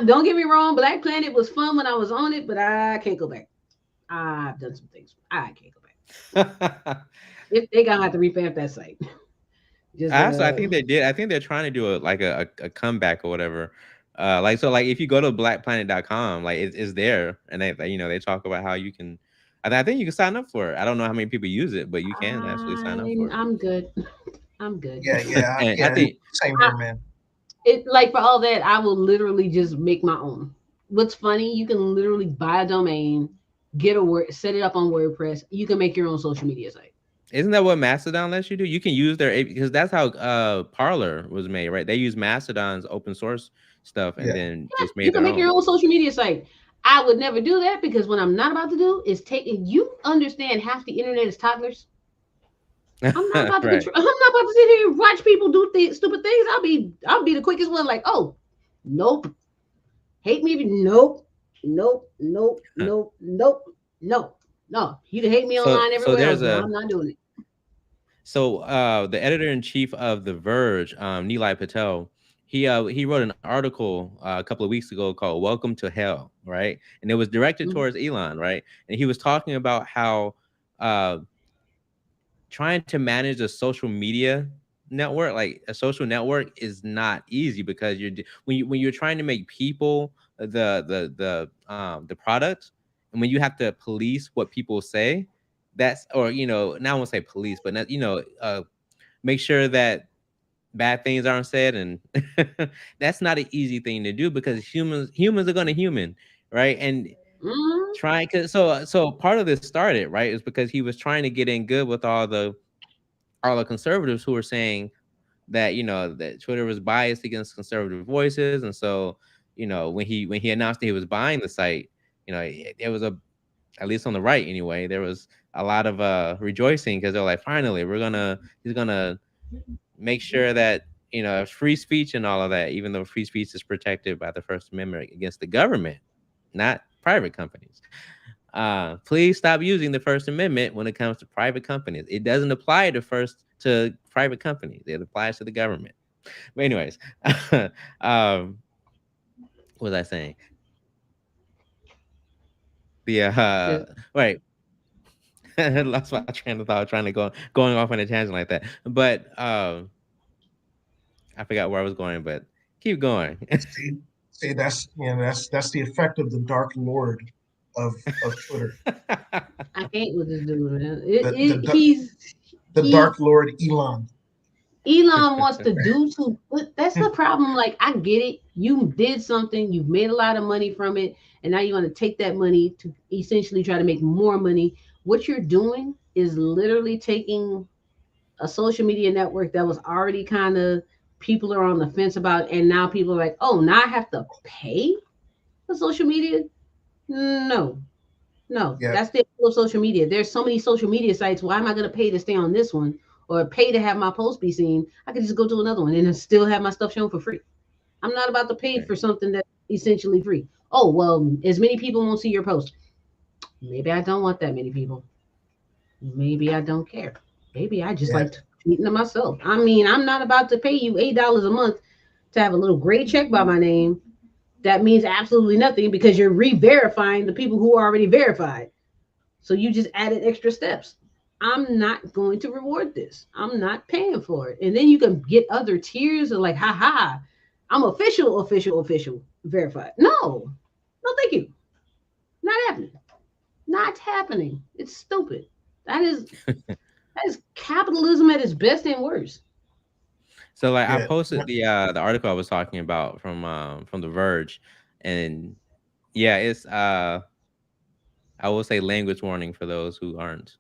Don't get me wrong. Black Planet was fun when I was on it, but I can't go back. I've done some things. I can't go back. If they gonna have to revamp that site. Just Actually, I think they did. I think they're trying to do a comeback or whatever. Like so, like if you go to blackplanet.com, like it's there, and they talk about how you can I think you can sign up for it. I don't know how many people use it, but you can actually sign up for I'm good. I'm good. Yeah, yeah, it. And I yeah. think Same here, man. It like for all that, I will literally just make my own. What's funny, you can literally buy a domain, get a word, set it up on WordPress. You can make your own social media site. isn't that what Mastodon lets you do? You can use their because that's how Parler was made, right? They use Mastodon's open source stuff and Yeah, then Yeah, just you made can their make your own. own social media site. I would never do that because what I'm not about to do is take. You understand half the internet is toddlers. I'm not about to Right. control. I'm not about to sit here and watch people do stupid things. I'll be the quickest one. Like, oh, nope, hate me. Nope, nope, nope, nope, nope, no, no. You can hate me So online so everywhere else, there's but a I'm not doing it. so the editor in chief of The Verge, Nilay Patel, he wrote an article a couple of weeks ago called "Welcome to Hell," right? And it was directed Mhm. towards Elon, right? And he was talking about how uh, trying to manage a social media network, like a social network, is not easy because when you're trying to make people the product, and when you have to police what people say, that's or now I won't say police, but not, make sure that bad things aren't said, and that's not an easy thing to do because humans are gonna human, right? And Mhm. trying cause so part of this started, right, is because he was trying to get in good with all the conservatives who were saying that that Twitter was biased against conservative voices, and so when he announced that he was buying the site, there was a at least on the right anyway, there was a lot of rejoicing because they're like, finally, he's gonna make sure that free speech and all of that, even though free speech is protected by the First Amendment against the government, not private companies. Please stop using the First Amendment when it comes to private companies. It doesn't apply to private companies. It applies to the government. But anyways, what was I saying? The Yeah. right. Lost my train of thought trying to going off on a tangent like that. But I forgot where I was going, but keep going. see, see, that's the effect of the Dark Lord of Twitter. I can't with this dude, man. The the He Dark Lord Elon. Elon wants to do too. But that's the problem. Like, I get it. You did something, you've made a lot of money from it, and now you want to take that money to essentially try to make more money. What you're doing is literally taking a social media network that was already kind of people are on the fence about, and now people are like, oh, now I have to pay for social media? No, no, Yeah, that's the appeal of social media. There's so many social media sites. Why am I going to pay to stay on this one or pay to have my post be seen? I could just go to another one and still have my stuff shown for free. I'm not about to pay Right. for something that's essentially free. Oh, well, as many people won't see your post. Maybe I don't want that many people. Maybe I don't care. Maybe I just yeah, like tweeting to myself. I mean, I'm not about to pay you $8 a month to have a little gray check by my name. That means absolutely nothing because you're re-verifying the people who are already verified. So you just added extra steps. I'm not going to reward this. I'm not paying for it. And then you can get other tiers of like, haha, I'm official, verified. No, no, thank you. Not happening. Not happening. It's stupid. That is capitalism at its best and worst. So like I yeah. posted the article I was talking about from The Verge, and yeah, it's I will say language warning for those who aren't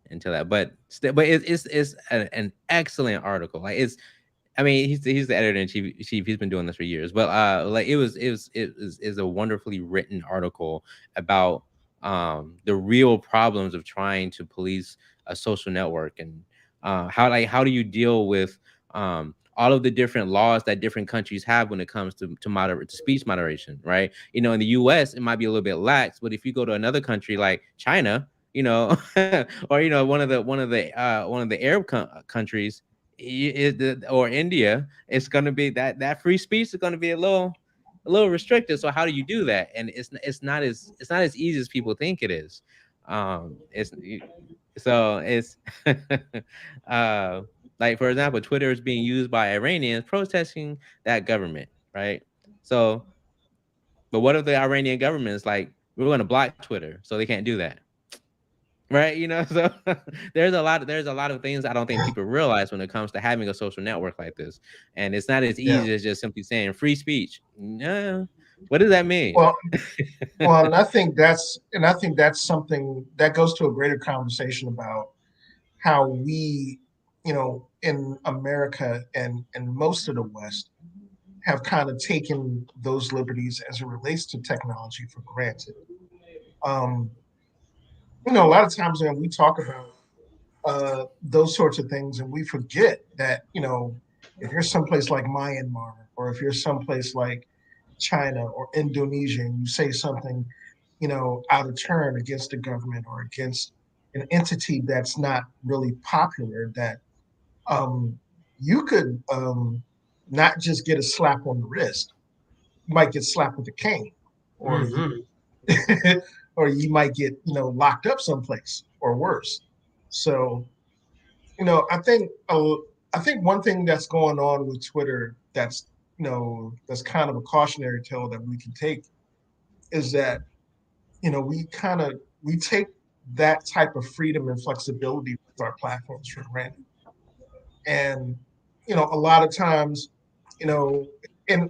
into that, but but it's an excellent article. Like I mean, he's the editor in chief. He's been doing this for years, but like it is a wonderfully written article about the real problems of trying to police a social network, and how do you deal with all of the different laws that different countries have when it comes to speech moderation, right? In the U.S. it might be a little bit lax, but if you go to another country like China, or one of the Arab countries, or India, it's going to be that free speech is going to be a little restricted. So how do you do that? And it's not as easy as people think it is. It's so it's uh like, for example, Twitter is being used by Iranians protesting that government, right? So, but what if the Iranian government is like, we're going to block Twitter, so they can't do that? right? So there's a lot of things I don't think people realize when it comes to having a social network like this, and it's not as Yeah. easy as just simply saying free speech. No, what does that mean? Well, and I think that's something that goes to a greater conversation about how we, in America and most of the West, have kind of taken those liberties as it relates to technology for granted. Um, a lot of times when we talk about those sorts of things, and we forget that, if you're someplace like Myanmar, or if you're someplace like China or Indonesia, and you say something, out of turn against the government or against an entity that's not really popular, that um, you could not just get a slap on the wrist, you might get slapped with a cane, or or you might get locked up someplace or worse. So I think one thing that's going on with Twitter that's that's kind of a cautionary tale that we can take is that we take that type of freedom and flexibility with our platforms for granted. And a lot of times, you know, and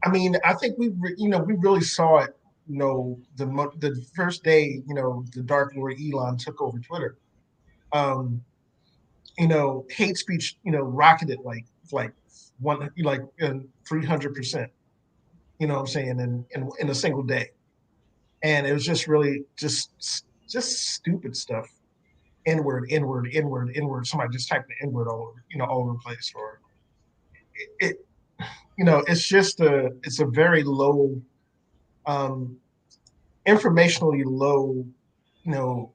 I mean, I think we really saw it. The first day, the Dark Lord Elon took over Twitter. Um, hate speech, rocketed like 300%. You know what I'm saying? In a single day, and it was just really just stupid stuff. Inward, inward, inward, inward. Somebody just typed the inward all over the place. Or it it's a very low, um, informationally low, you know,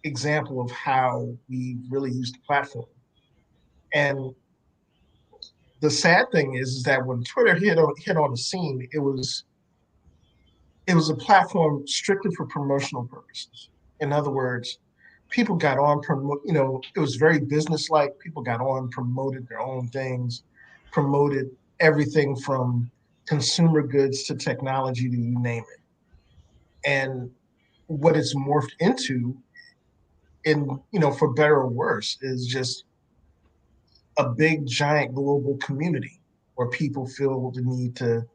example of how we really use the platform. And the sad thing is that when Twitter hit on the scene, it was a platform strictly for promotional purposes. In other words, people got on it was very business-like. People got on, promoted their own things, promoted everything from consumer goods to technology, to you name it. And what it's morphed into, in for better or worse, is just a big giant global community where people feel the need to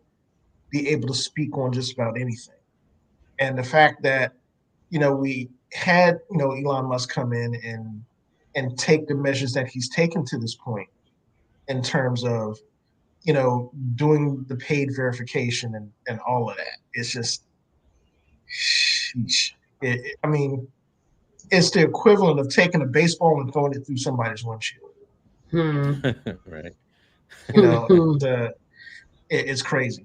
be able to speak on just about anything. And the fact that we had Elon Musk come in and take the measures that he's taken to this point, in terms of doing the paid verification and all of that. It's just, sheesh. I mean, it's the equivalent of taking a baseball and throwing it through somebody's windshield. Right. It's crazy.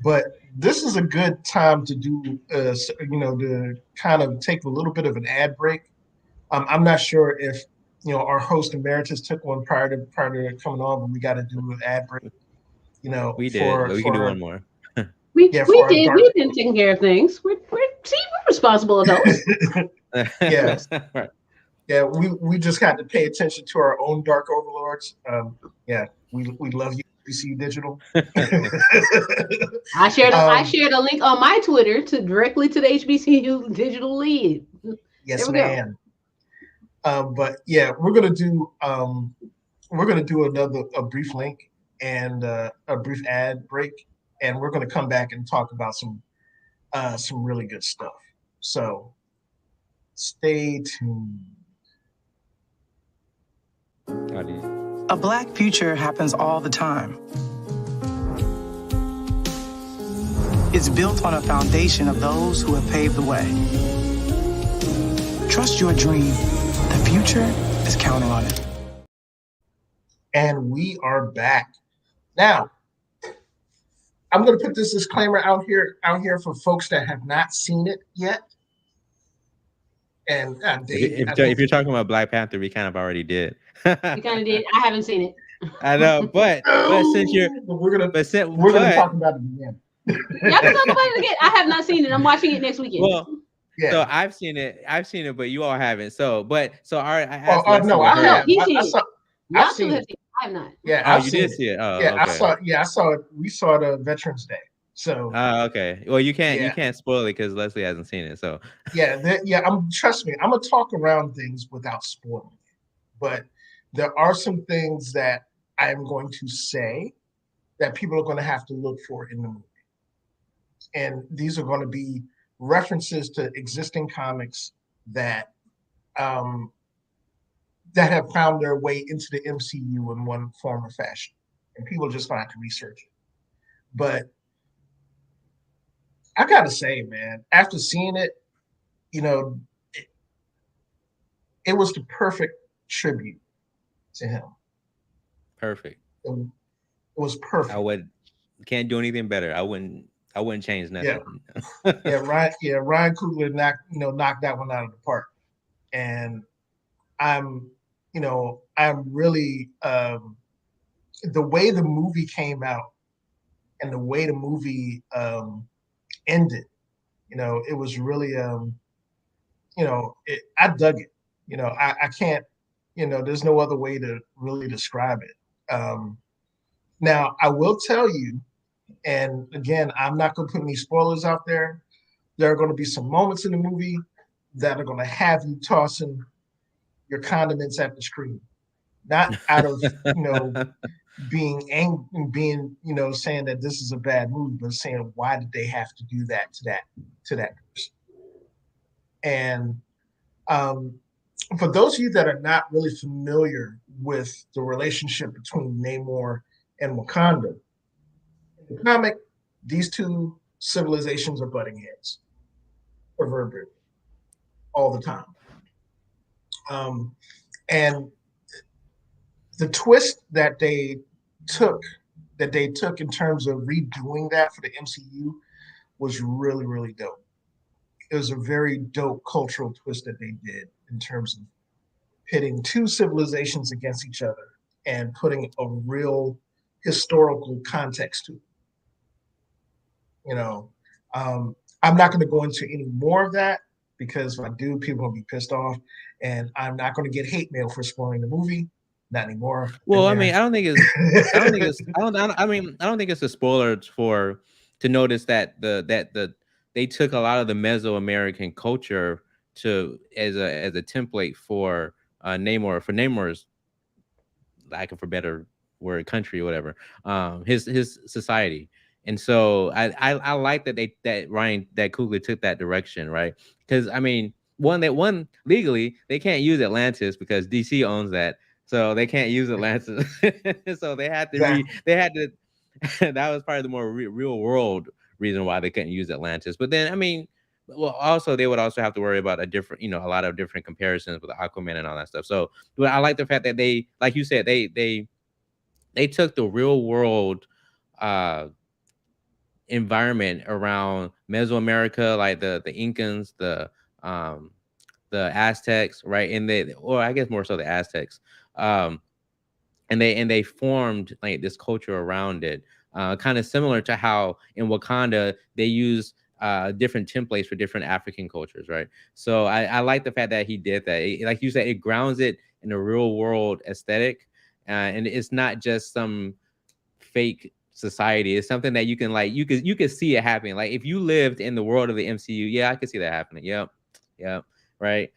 But this is a good time to do, to kind of take a little bit of an ad break. I'm not sure if our host emeritus took one prior to coming on, but we got to do an ad break. We did, but we can do one more. We did. We've been taking care of things. We're responsible adults. Yeah. Right. Yeah, we just got to pay attention to our own dark overlords. Yeah, we love you, HBCU Digital. I shared a link on my Twitter directly to the HBCU Digital lead. Yes, ma'am. But yeah, we're gonna do a brief link and a brief ad break, and we're gonna come back and talk about some really good stuff. So stay tuned. A Black future happens all the time. It's built on a foundation of those who have paved the way. Trust your dream. The future is counting on it. And we are back. Now, I'm going to put this disclaimer out here for folks that have not seen it yet. And Dave, if you're talking about Black Panther, we kind of already did. You kind of did. I haven't seen it. I know, but since we're gonna talk about it again. Y'all can talk about it again. I have not seen it. I'm watching it next weekend. Well, yeah. So I've seen it, but you all haven't. So I have. I've seen it. I have not. Yeah, you did see it. Oh, yeah, okay. I saw it. We saw it Veterans Day. So Okay. Well, you yeah, can't spoil it because Leslie hasn't seen it. So yeah. Trust me, I'm gonna talk around things without spoiling it. But there are some things that I am going to say that people are going to have to look for in the movie, and these are going to be references to existing comics that um, that have found their way into the MCU in one form or fashion, and people are just going to have to research it. But I got to say, man, after seeing it, you know, it was the perfect tribute to him. perfect. It was I perfect. would can't do anything better. I wouldn't change Yeah, nothing. Ryan Coogler knocked that one out of the park, and I'm I'm really the way the movie came out and the way the movie ended. It was really I dug it. I can't, there's no other way to really describe it. Now I will tell you, and again, I'm not going to put any spoilers out there. There are going to be some moments in the movie that are going to have you tossing your condiments at the screen, not out of being angry and being saying that this is a bad movie, but saying why did they have to do that to that person? And um, for those of you that are not really familiar with the relationship between Namor and Wakanda, in the comic, these two civilizations are butting heads proverbially all the time. Um, and the twist took that they took in terms of redoing that for the MCU was really, really dope. It was a very dope cultural twist that they did in terms of pitting two civilizations against each other and putting a real historical context to it. You know, I'm not going to go into any more of that because if I do, people will be pissed off, and I'm not going to get hate mail for spoiling the movie. Not anymore. Well, I mean, I don't think it's a spoiler to notice that they took a lot of the Mesoamerican culture to as a template for Namor's lack of a better word, country or whatever, his society. And so I like that Coogler took that direction, right? Because I mean, one legally they can't use Atlantis because DC owns that, so they can't use Atlantis. So exactly. they had to that was probably the more real world reason why they couldn't use Atlantis. But then I mean, well, also they would also have to worry about a lot of different comparisons with Aquaman and all that stuff. So but I like the fact that they, like you said, they took the real world uh environment around Mesoamerica, like the Incans, um the Aztecs, right? And or I guess more so the Aztecs. Um and they formed like this culture around it, kind of similar to how in Wakanda they use different templates for different African cultures, right? So I like the fact that he did that. Like you said, it grounds it in a real world aesthetic, and it's not just some fake society. It's something that you can like you could see it happening. Like if you lived in the world of the MCU, yeah, I could see that happening. Yep, right.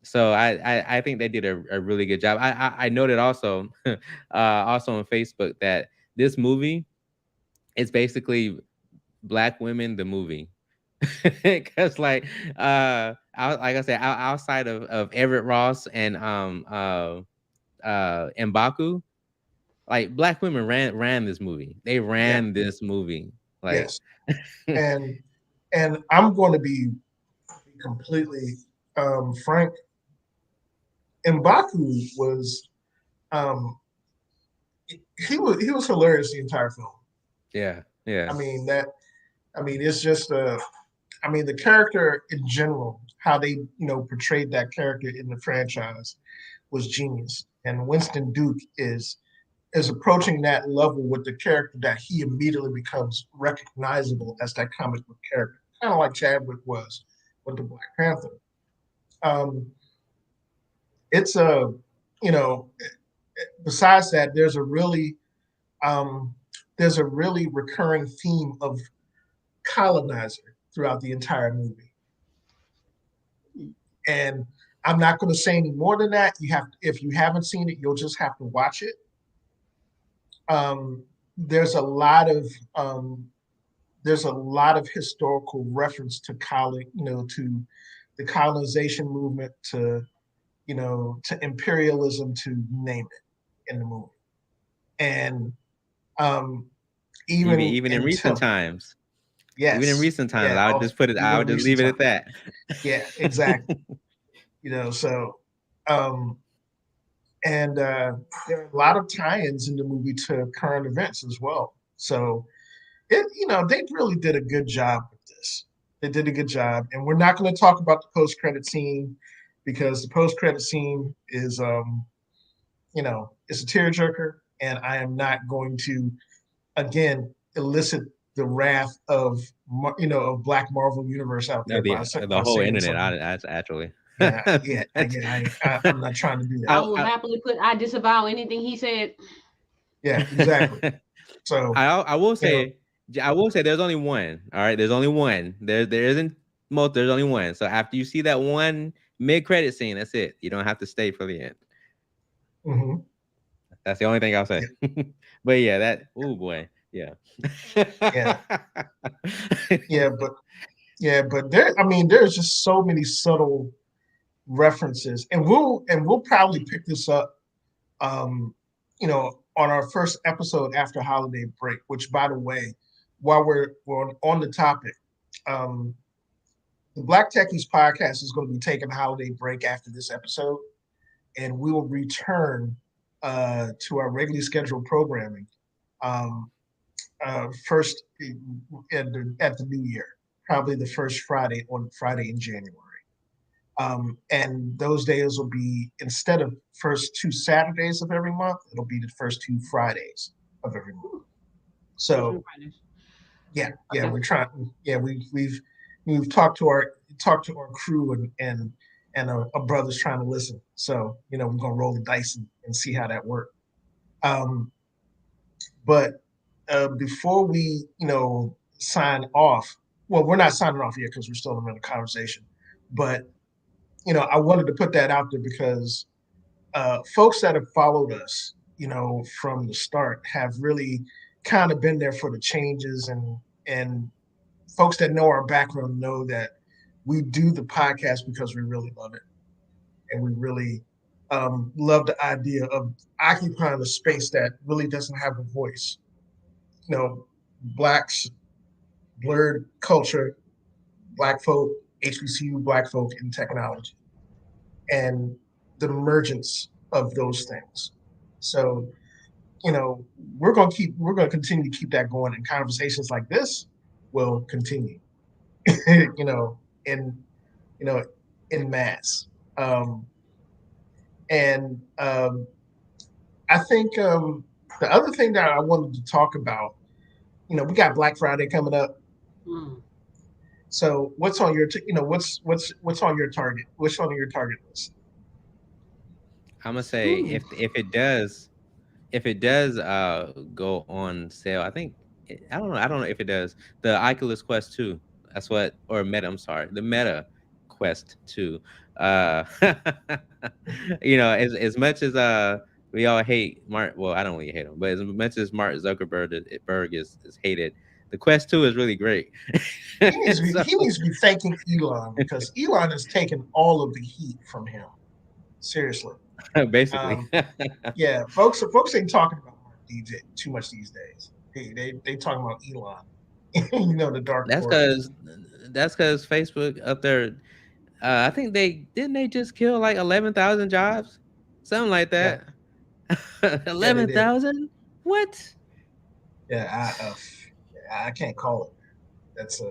So I think they did a really good job. I noted also also on Facebook that this movie is basically Black Women the movie. Because like I said, outside of Everett Ross and Mbaku, like Black women ran this movie. They Yeah. ran this movie. Like Yes. And I'm going to be completely frank. Mbaku was um, he was hilarious the entire film. yeah, yeah. I mean that. I mean it's just I mean the character in general, how they portrayed that character in the franchise was genius. And Winston Duke is approaching that level with the character that he immediately becomes recognizable as that comic book character, kind of like Chadwick was with the Black Panther. Um, it's a, you know, besides that, there's a really um, there's a really recurring theme of colonizer throughout the entire movie. And I'm not going to say any more than that. If you haven't seen it, you'll just have to watch it. There's a lot of historical reference to to the colonization movement, to imperialism, to name it, in the movie. And even in recent times. Yes. Even in recent times, Yeah, I would just put it. I would just leave it at that. Yeah, exactly. So, and there are a lot of tie-ins in the movie to current events as well. So, they really did a good job with this. They did a good job, and we're not going to talk about the post-credit scene because the post-credit scene is, it's a tearjerker, and I am not going to, again, elicit the wrath of Black Marvel Universe out there No, the whole internet. Actually. I'm not trying to do that. I will happily I disavow anything he said. Yeah, exactly. So I will say there's only one. All right, there's only one. There isn't most. There's only one. So after you see that one mid-credit scene, that's it. You don't have to stay for the end. Mm-hmm. That's the only thing I'll say. Yeah. But yeah, oh boy, yeah. But there's just so many subtle references, and we'll probably pick this up, on our first episode after holiday break. Which, by the way, while we're on the topic, the Black Techies podcast is going to be taking a holiday break after this episode, and we will return to our regularly scheduled programming first at the new year, probably the first Friday in January. And those days will be, instead of first 2 Saturdays of every month, it'll be the first 2 Fridays of every month. So okay. We're trying. Yeah, we've talked to our crew and a brother's trying to listen. So we're gonna roll the dice and see how that works. But before we sign off, well, we're not signing off yet because we're still in the conversation. But I wanted to put that out there because folks that have followed us, from the start, have really kind of been there for the changes, and folks that know our background know that we do the podcast because we really love it, and we really love the idea of occupying a space that really doesn't have a voice. Blacks, blurred culture, Black folk, HBCU Black folk in technology, and the emergence of those things. So, we're going to continue to keep that going, and conversations like this will continue, in mass. I think the other thing that I wanted to talk about, we got Black Friday coming up. So what's on your what's on your target? What's on your target list? I'm gonna say if it does go on sale, I think I don't know if it does. The Oculus Quest 2. That's what, or Meta. I'm sorry, the Meta Quest 2. As much as we all hate Mark. Well, I don't really hate him, but as much as Mark Zuckerberg is hated, the Quest 2 is really great. He needs to be thanking Elon, because Elon has taken all of the heat from him. Seriously. Basically. Yeah, folks ain't talking about Mark DJ too much these days. They talking about Elon. The dark. That's because Facebook up there. I think they just kill like 11,000 jobs, something like that. Yeah. 11,000? What? Yeah, I can't call it. That's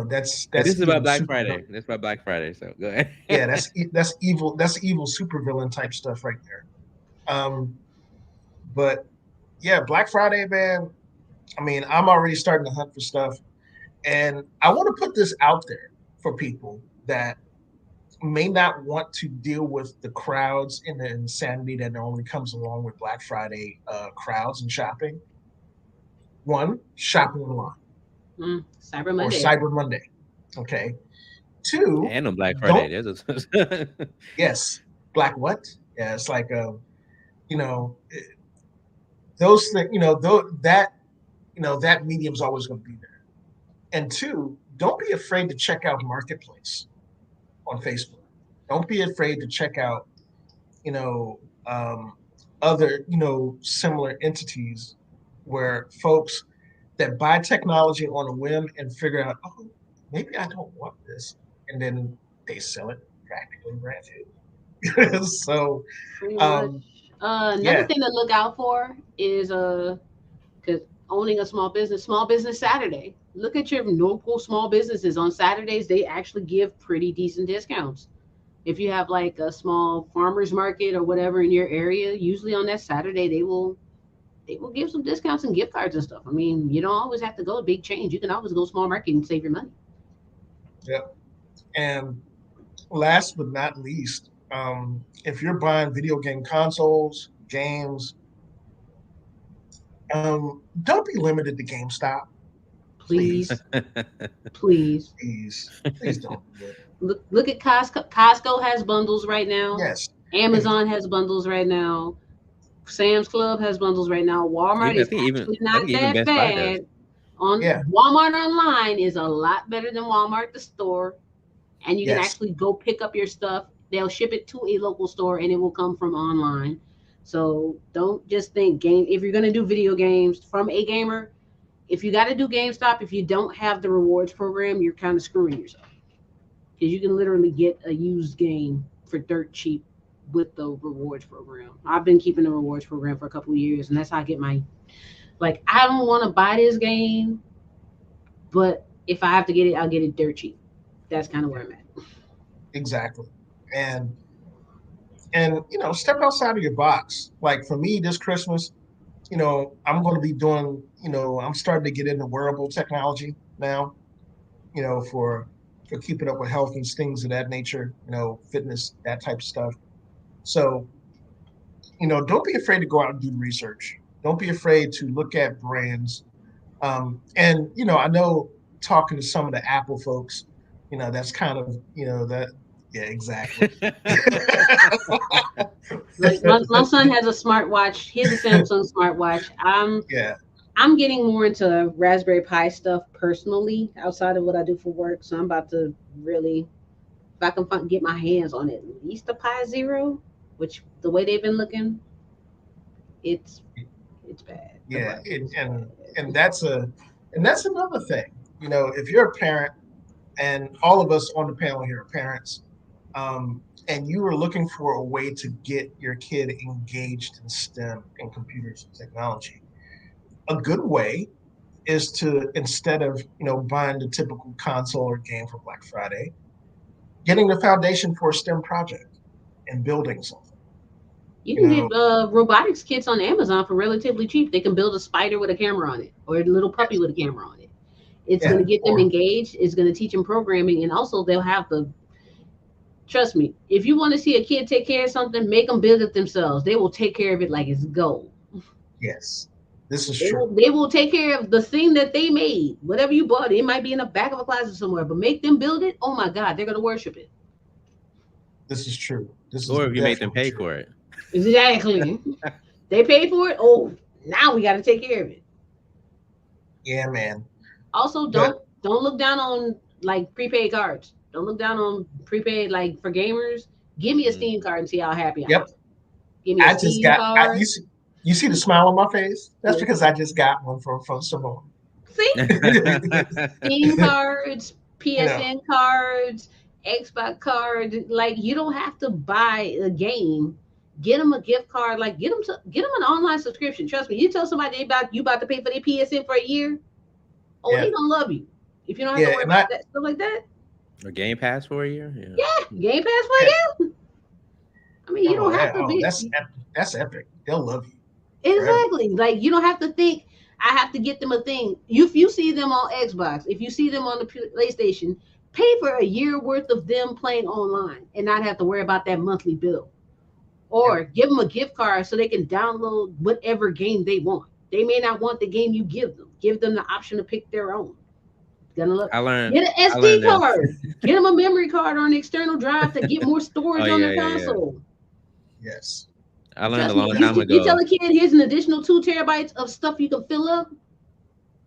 that's this is about Black Friday. That's about Black Friday. So go ahead. Yeah, that's evil. That's evil supervillain type stuff right there. But yeah, Black Friday, man. I'm already starting to hunt for stuff, and I want to put this out there for people that may not want to deal with the crowds and the insanity that normally comes along with Black Friday crowds and shopping. One, shopping online Cyber or Monday. Cyber Monday. Okay. Two, And on Black don't Friday. There's yes, Black what? Yeah, it's like you know, those things. That medium's always going to be there. And two, don't be afraid to check out Marketplace on Facebook. Don't be afraid to check out, you know, other, similar entities where folks that buy technology on a whim and figure out, oh, maybe I don't want this, and then they sell it practically brand new. So, Pretty much. Another yeah, thing to look out for is because owning a small business Saturday. Look at your local small businesses on Saturdays. They actually give pretty decent discounts. If you have like a small farmers market or whatever in your area, usually on that Saturday they will give some discounts and gift cards and stuff. I mean, you don't always have to go big change. You can always go small market and save your money. yeah. And last but not least, if you're buying video game consoles, games, don't be limited to GameStop. Please, please. Please don't do it. Look at Costco. Costco has bundles right now. Yes. Amazon has bundles right now. Sam's Club has bundles right now. Walmart is actually not that Best Buy does. bad. Walmart online is a lot better than Walmart the store, and you can actually go pick up your stuff. They'll ship it to a local store, and it will come from online. So don't just think if you're gonna do video games from a gamer, if you got to do GameStop, if you don't have the rewards program, you're kind of screwing yourself, because you can literally get a used game for dirt cheap with the rewards program. I've been keeping the rewards program for a couple of years, and that's how I get my, like, I don't want to buy this game, but if I have to get it, I'll get it dirt cheap. That's kind of where I'm at. Exactly. And step outside of your box. Like for me this Christmas, I'm going to be doing, I'm starting to get into wearable technology now, for keeping up with health and things of that nature, fitness, that type of stuff. So, don't be afraid to go out and do research. Don't be afraid to look at brands. And, I know talking to some of the Apple folks, that's kind of, yeah, exactly. Like my son has a smartwatch. He has a Samsung smartwatch. I'm getting more into Raspberry Pi stuff personally outside of what I do for work. So I'm about to really, if I can get my hands on at least a Pi Zero, which the way they've been looking, it's bad. Yeah, and that's another thing. If you're a parent, and all of us on the panel here are parents, and you are looking for a way to get your kid engaged in STEM and computers and technology, a good way is to, instead of buying the typical console or game for Black Friday, getting the foundation for a STEM project and building something. You can get robotics kits on Amazon for relatively cheap. They can build a spider with a camera on it, or a little puppy with a camera on it. It's going to get them engaged. It's going to teach them programming, and also they'll have trust me, if you want to see a kid take care of something, make them build it themselves. They will take care of it like it's gold. Yes, this is true. They will take care of the thing that they made. Whatever you bought, it might be in the back of a closet somewhere, but make them build it. Oh my God, they're going to worship it. This is true. Or if you make them pay for it. Exactly. They pay for it. Oh, now we got to take care of it. Yeah, man. Also, don't look down on like prepaid cards. Don't look down on prepaid like for gamers. Give me a Steam card and see how happy I am. Give me a Steam card. You see the smile on my face? That's because I just got one from Simone. See? Steam cards, PSN cards, Xbox cards. Like, you don't have to buy a game. Get them a gift card. Like, get them an online subscription. Trust me. You tell somebody you about to pay for their PSN for a year. Oh, they don't love you. If you don't have to worry about that stuff like that. Or Game Pass for a year. Yeah, Game Pass for a year. I mean, you don't have to be. That's epic. They'll love you. Exactly. Forever. Like, you don't have to think, I have to get them a thing. If you see them on Xbox, if you see them on the PlayStation, pay for a year worth of them playing online and not have to worry about that monthly bill. Or give them a gift card so they can download whatever game they want. They may not want the game you give them. give them the option to pick their own. Gonna look. I learned. Get an I learned SD this. card. Get them a memory card or an external drive to get more storage Oh on yeah, their yeah, yeah. console. Yes. I learned Trust a me, long time you tell ago. a kid here's an additional 2 terabytes of stuff you can fill up,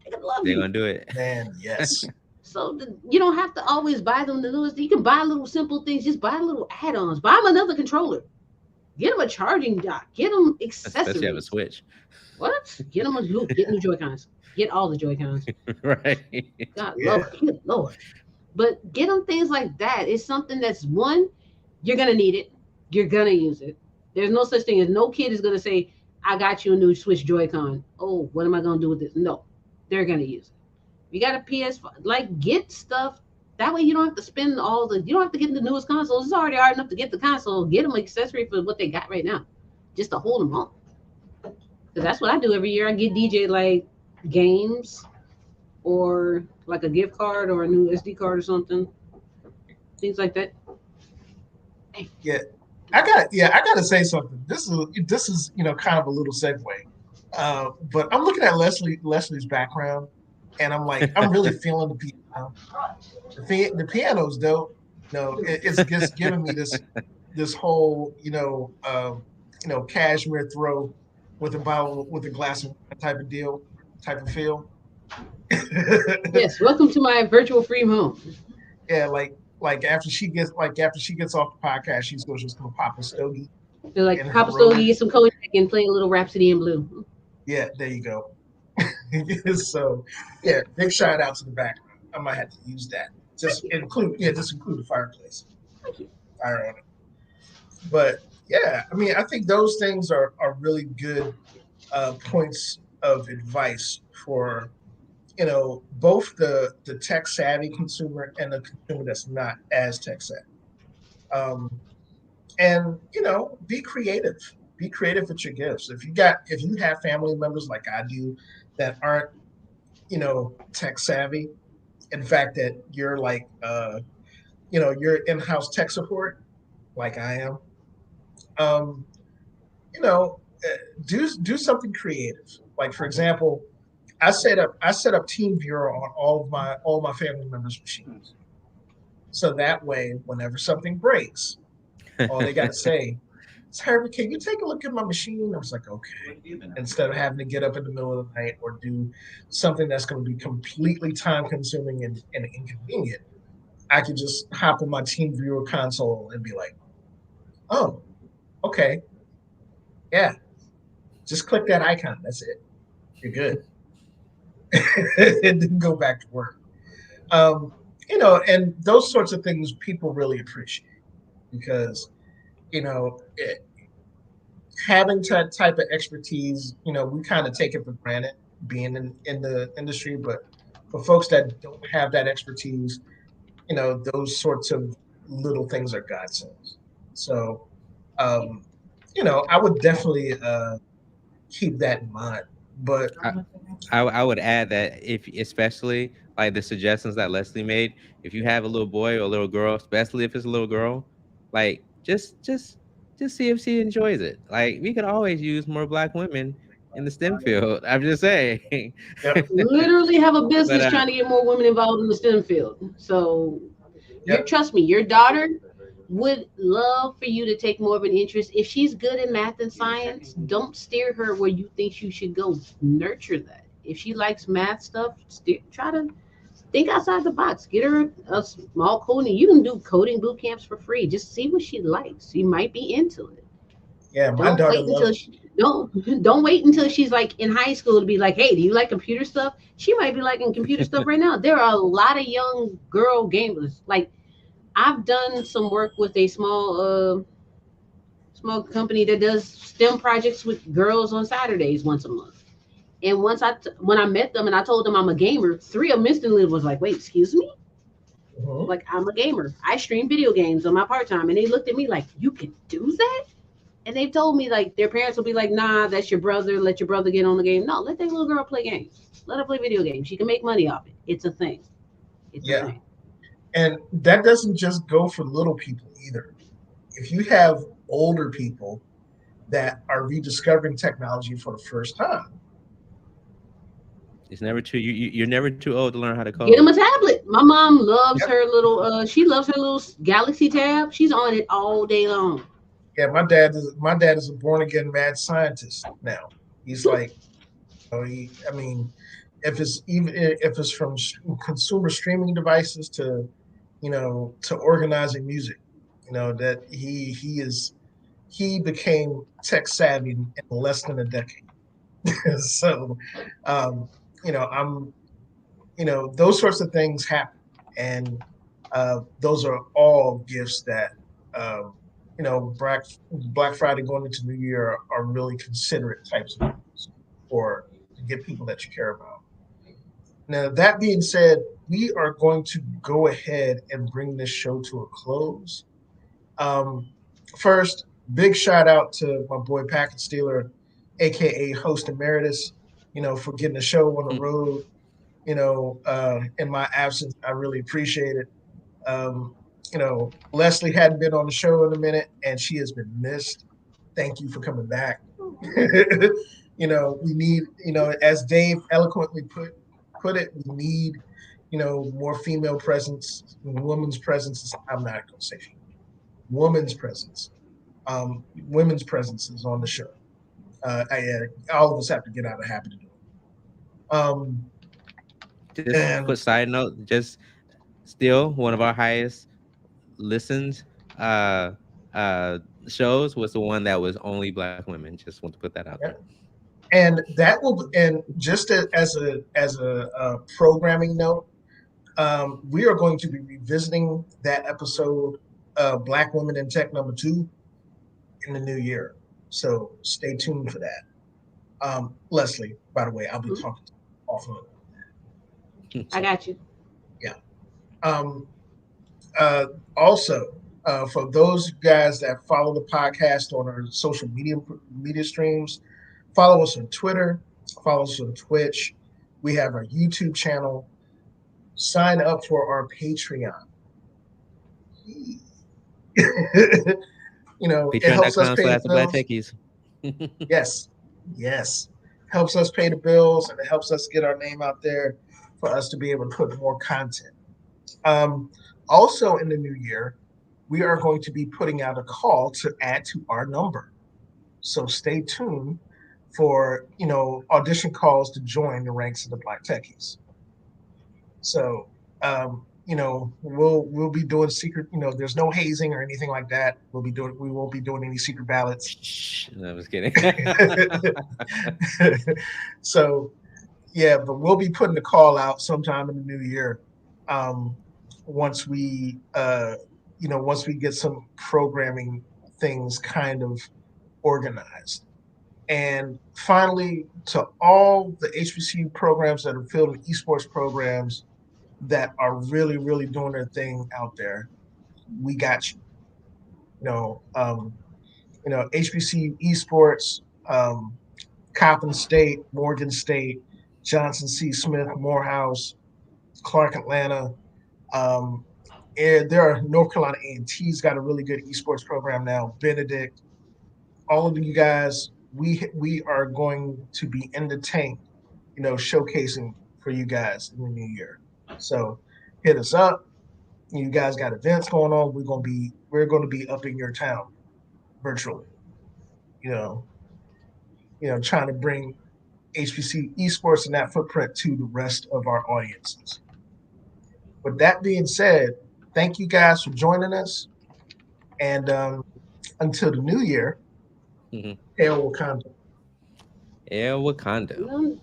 they're gonna love They're you. gonna do it. Man, yes. So you don't have to always buy them the newest. You can buy little simple things. Just buy little add-ons. Buy them another controller. Get them a charging dock. Get them Especially have a accessories. Switch. What? Get them get new Joy-Cons. Get all the Joy-Cons. Right. God, Yeah. Lord, good Lord. But get them things like that. It's something that's one, you're gonna need it. You're gonna use it. There's no such thing as no kid is gonna say, "I got you a new Switch Joy-Con." Oh, what am I gonna do with this? No, they're gonna use it. You got a PS5, like get stuff. That way you don't have to spend you don't have to get the newest consoles. It's already hard enough to get the console. Get them accessory for what they got right now, just to hold them on. Because that's what I do every year. I get DJ like games or like a gift card or a new SD card or something. Things like that. Yeah. I gotta say something. This is kind of a little segue. But I'm looking at Leslie's background, and I'm like, I'm really feeling the piano. The piano's dope. It's just giving me this whole cashmere throw with a bottle with a glass of type of feel. Yes, welcome to my virtual free home. Yeah, like after she gets off the podcast, she's just gonna pop a stogie. They're like in her pop a stogie, robe. get some cognac, and play a little Rhapsody in Blue. Yeah, there you go. So yeah, big shout out to the background. I might have to use that. Just include the fireplace. Thank you. Fire on it. But yeah, I mean, I think those things are really good points of advice for both the tech savvy consumer and the consumer that's not as tech savvy. And be creative. Be creative with your gifts. If you have family members like I do that aren't tech savvy, in fact that you're like you're in-house tech support like I am, um, do something creative. Like for example, I set up TeamViewer on all my family members' machines. So that way, whenever something breaks, all they got to say is, "Harvey, can you take a look at my machine?" I was like, "Okay." Instead of having to get up in the middle of the night or do something that's going to be completely time-consuming and inconvenient, I could just hop on my TeamViewer console and be like, "Oh, okay, yeah, just click that icon. That's it. You're good." And then go back to work. And those sorts of things people really appreciate because, having that type of expertise, we kind of take it for granted being in the industry, but for folks that don't have that expertise, those sorts of little things are godsends. So, I would definitely keep that in mind. But I would add that if especially like the suggestions that Leslie made, if you have a little boy or a little girl, especially if it's a little girl, like just see if she enjoys it. Like we could always use more Black women in the STEM field. I'm just saying. Yep. Literally have a business But, trying to get more women involved in the STEM field. So Yep. trust me, your daughter would love for you to take more of an interest. If she's good in math and science, don't steer her where you think you should go. Nurture that. If she likes math stuff, try to think outside the box. Get her a small coding. You can do coding boot camps for free. Just see what she likes. She might be into it. Yeah, my Don't daughter wait until loves. don't wait until she's like in high school to be like, hey, do you like computer stuff? She might be liking computer stuff right now. There are a lot of young girl gamers. Like I've done some work with a small company that does STEM projects with girls on Saturdays once a month. And when I met them and I told them I'm a gamer, 3 of them instantly was like, wait, excuse me? Mhm. Like I'm a gamer. I stream video games on my part time. And they looked at me like, you can do that? And they've told me like their parents will be like, nah, that's your brother. Let your brother get on the game. No, let that little girl play games. Let her play video games. She can make money off it. It's a thing. It's Yeah. a thing. And that doesn't just go for little people either. If you have older people that are rediscovering technology for the first time, It's never too you're never too old to learn how to Get him code. a tablet. My mom loves Yep. her little. She loves her little Galaxy tab. She's on it all day long. Yeah, my dad is a born again mad scientist now. He's like, I mean, if it's from consumer streaming devices to, to organizing music, that he became tech savvy in less than a decade. So, um, I'm those sorts of things happen, and those are all gifts that um, Black Friday going into New Year are really considerate types of things for to get people that you care about. Now, that being said, we are going to go ahead and bring this show to a close. Um, First, big shout out to my boy Packet Steeler, aka host emeritus, for getting the show on the road. In my absence, I really appreciate it. Um, Leslie hadn't been on the show in a minute, and she has been missed. Thank you for coming back. We need, as Dave eloquently put it, we need, more female presence, women's presence. I'm not going to say female, woman's presence. Women's presence is on the show. All of us have to get out of the habit of doing it. Just And quick side note, just still one of our highest listened uh shows was the one that was only black women. Just want to put that out yeah, there. and that will, and just as a programming note, we are going to be revisiting that episode, Black Women in Tech #2, in the new year. So stay tuned for that. Leslie, by the way, I'll be talking to you offline. I got you. Yeah. Um, Also, for those guys that follow the podcast on our social media streams, follow us on Twitter, follow us on Twitch. We have our YouTube channel. Sign up for our Patreon. It helps us pay the Patreon.com/the Black bills. Techies. Yes. Helps us pay the bills, and it helps us get our name out there for us to be able to put more content. Also, in the new year, we are going to be putting out a call to add to our number. So stay tuned for audition calls to join the ranks of the Black Techies. So we'll be doing secret. There's no hazing or anything like that. We won't be doing any secret ballots. Shh, no, I was kidding. So yeah, but we'll be putting the call out sometime in the new year. Once we get some programming things kind of organized. And finally, to all the HBCU programs that are filled with esports programs that are really, really doing their thing out there, we got you. HBCU esports, Coppin State, Morgan State, Johnson C. Smith, Morehouse, Clark Atlanta. There are North Carolina A&T's got a really good esports program now. Benedict, all of you guys, we are going to be in the tank, showcasing for you guys in the new year. So hit us up. You guys got events going on. We're going to be up in your town virtually. Trying to bring HPC esports and that footprint to the rest of our audiences. With that being said, thank you guys for joining us. And until the new year, Hail Wakanda. Hail Wakanda.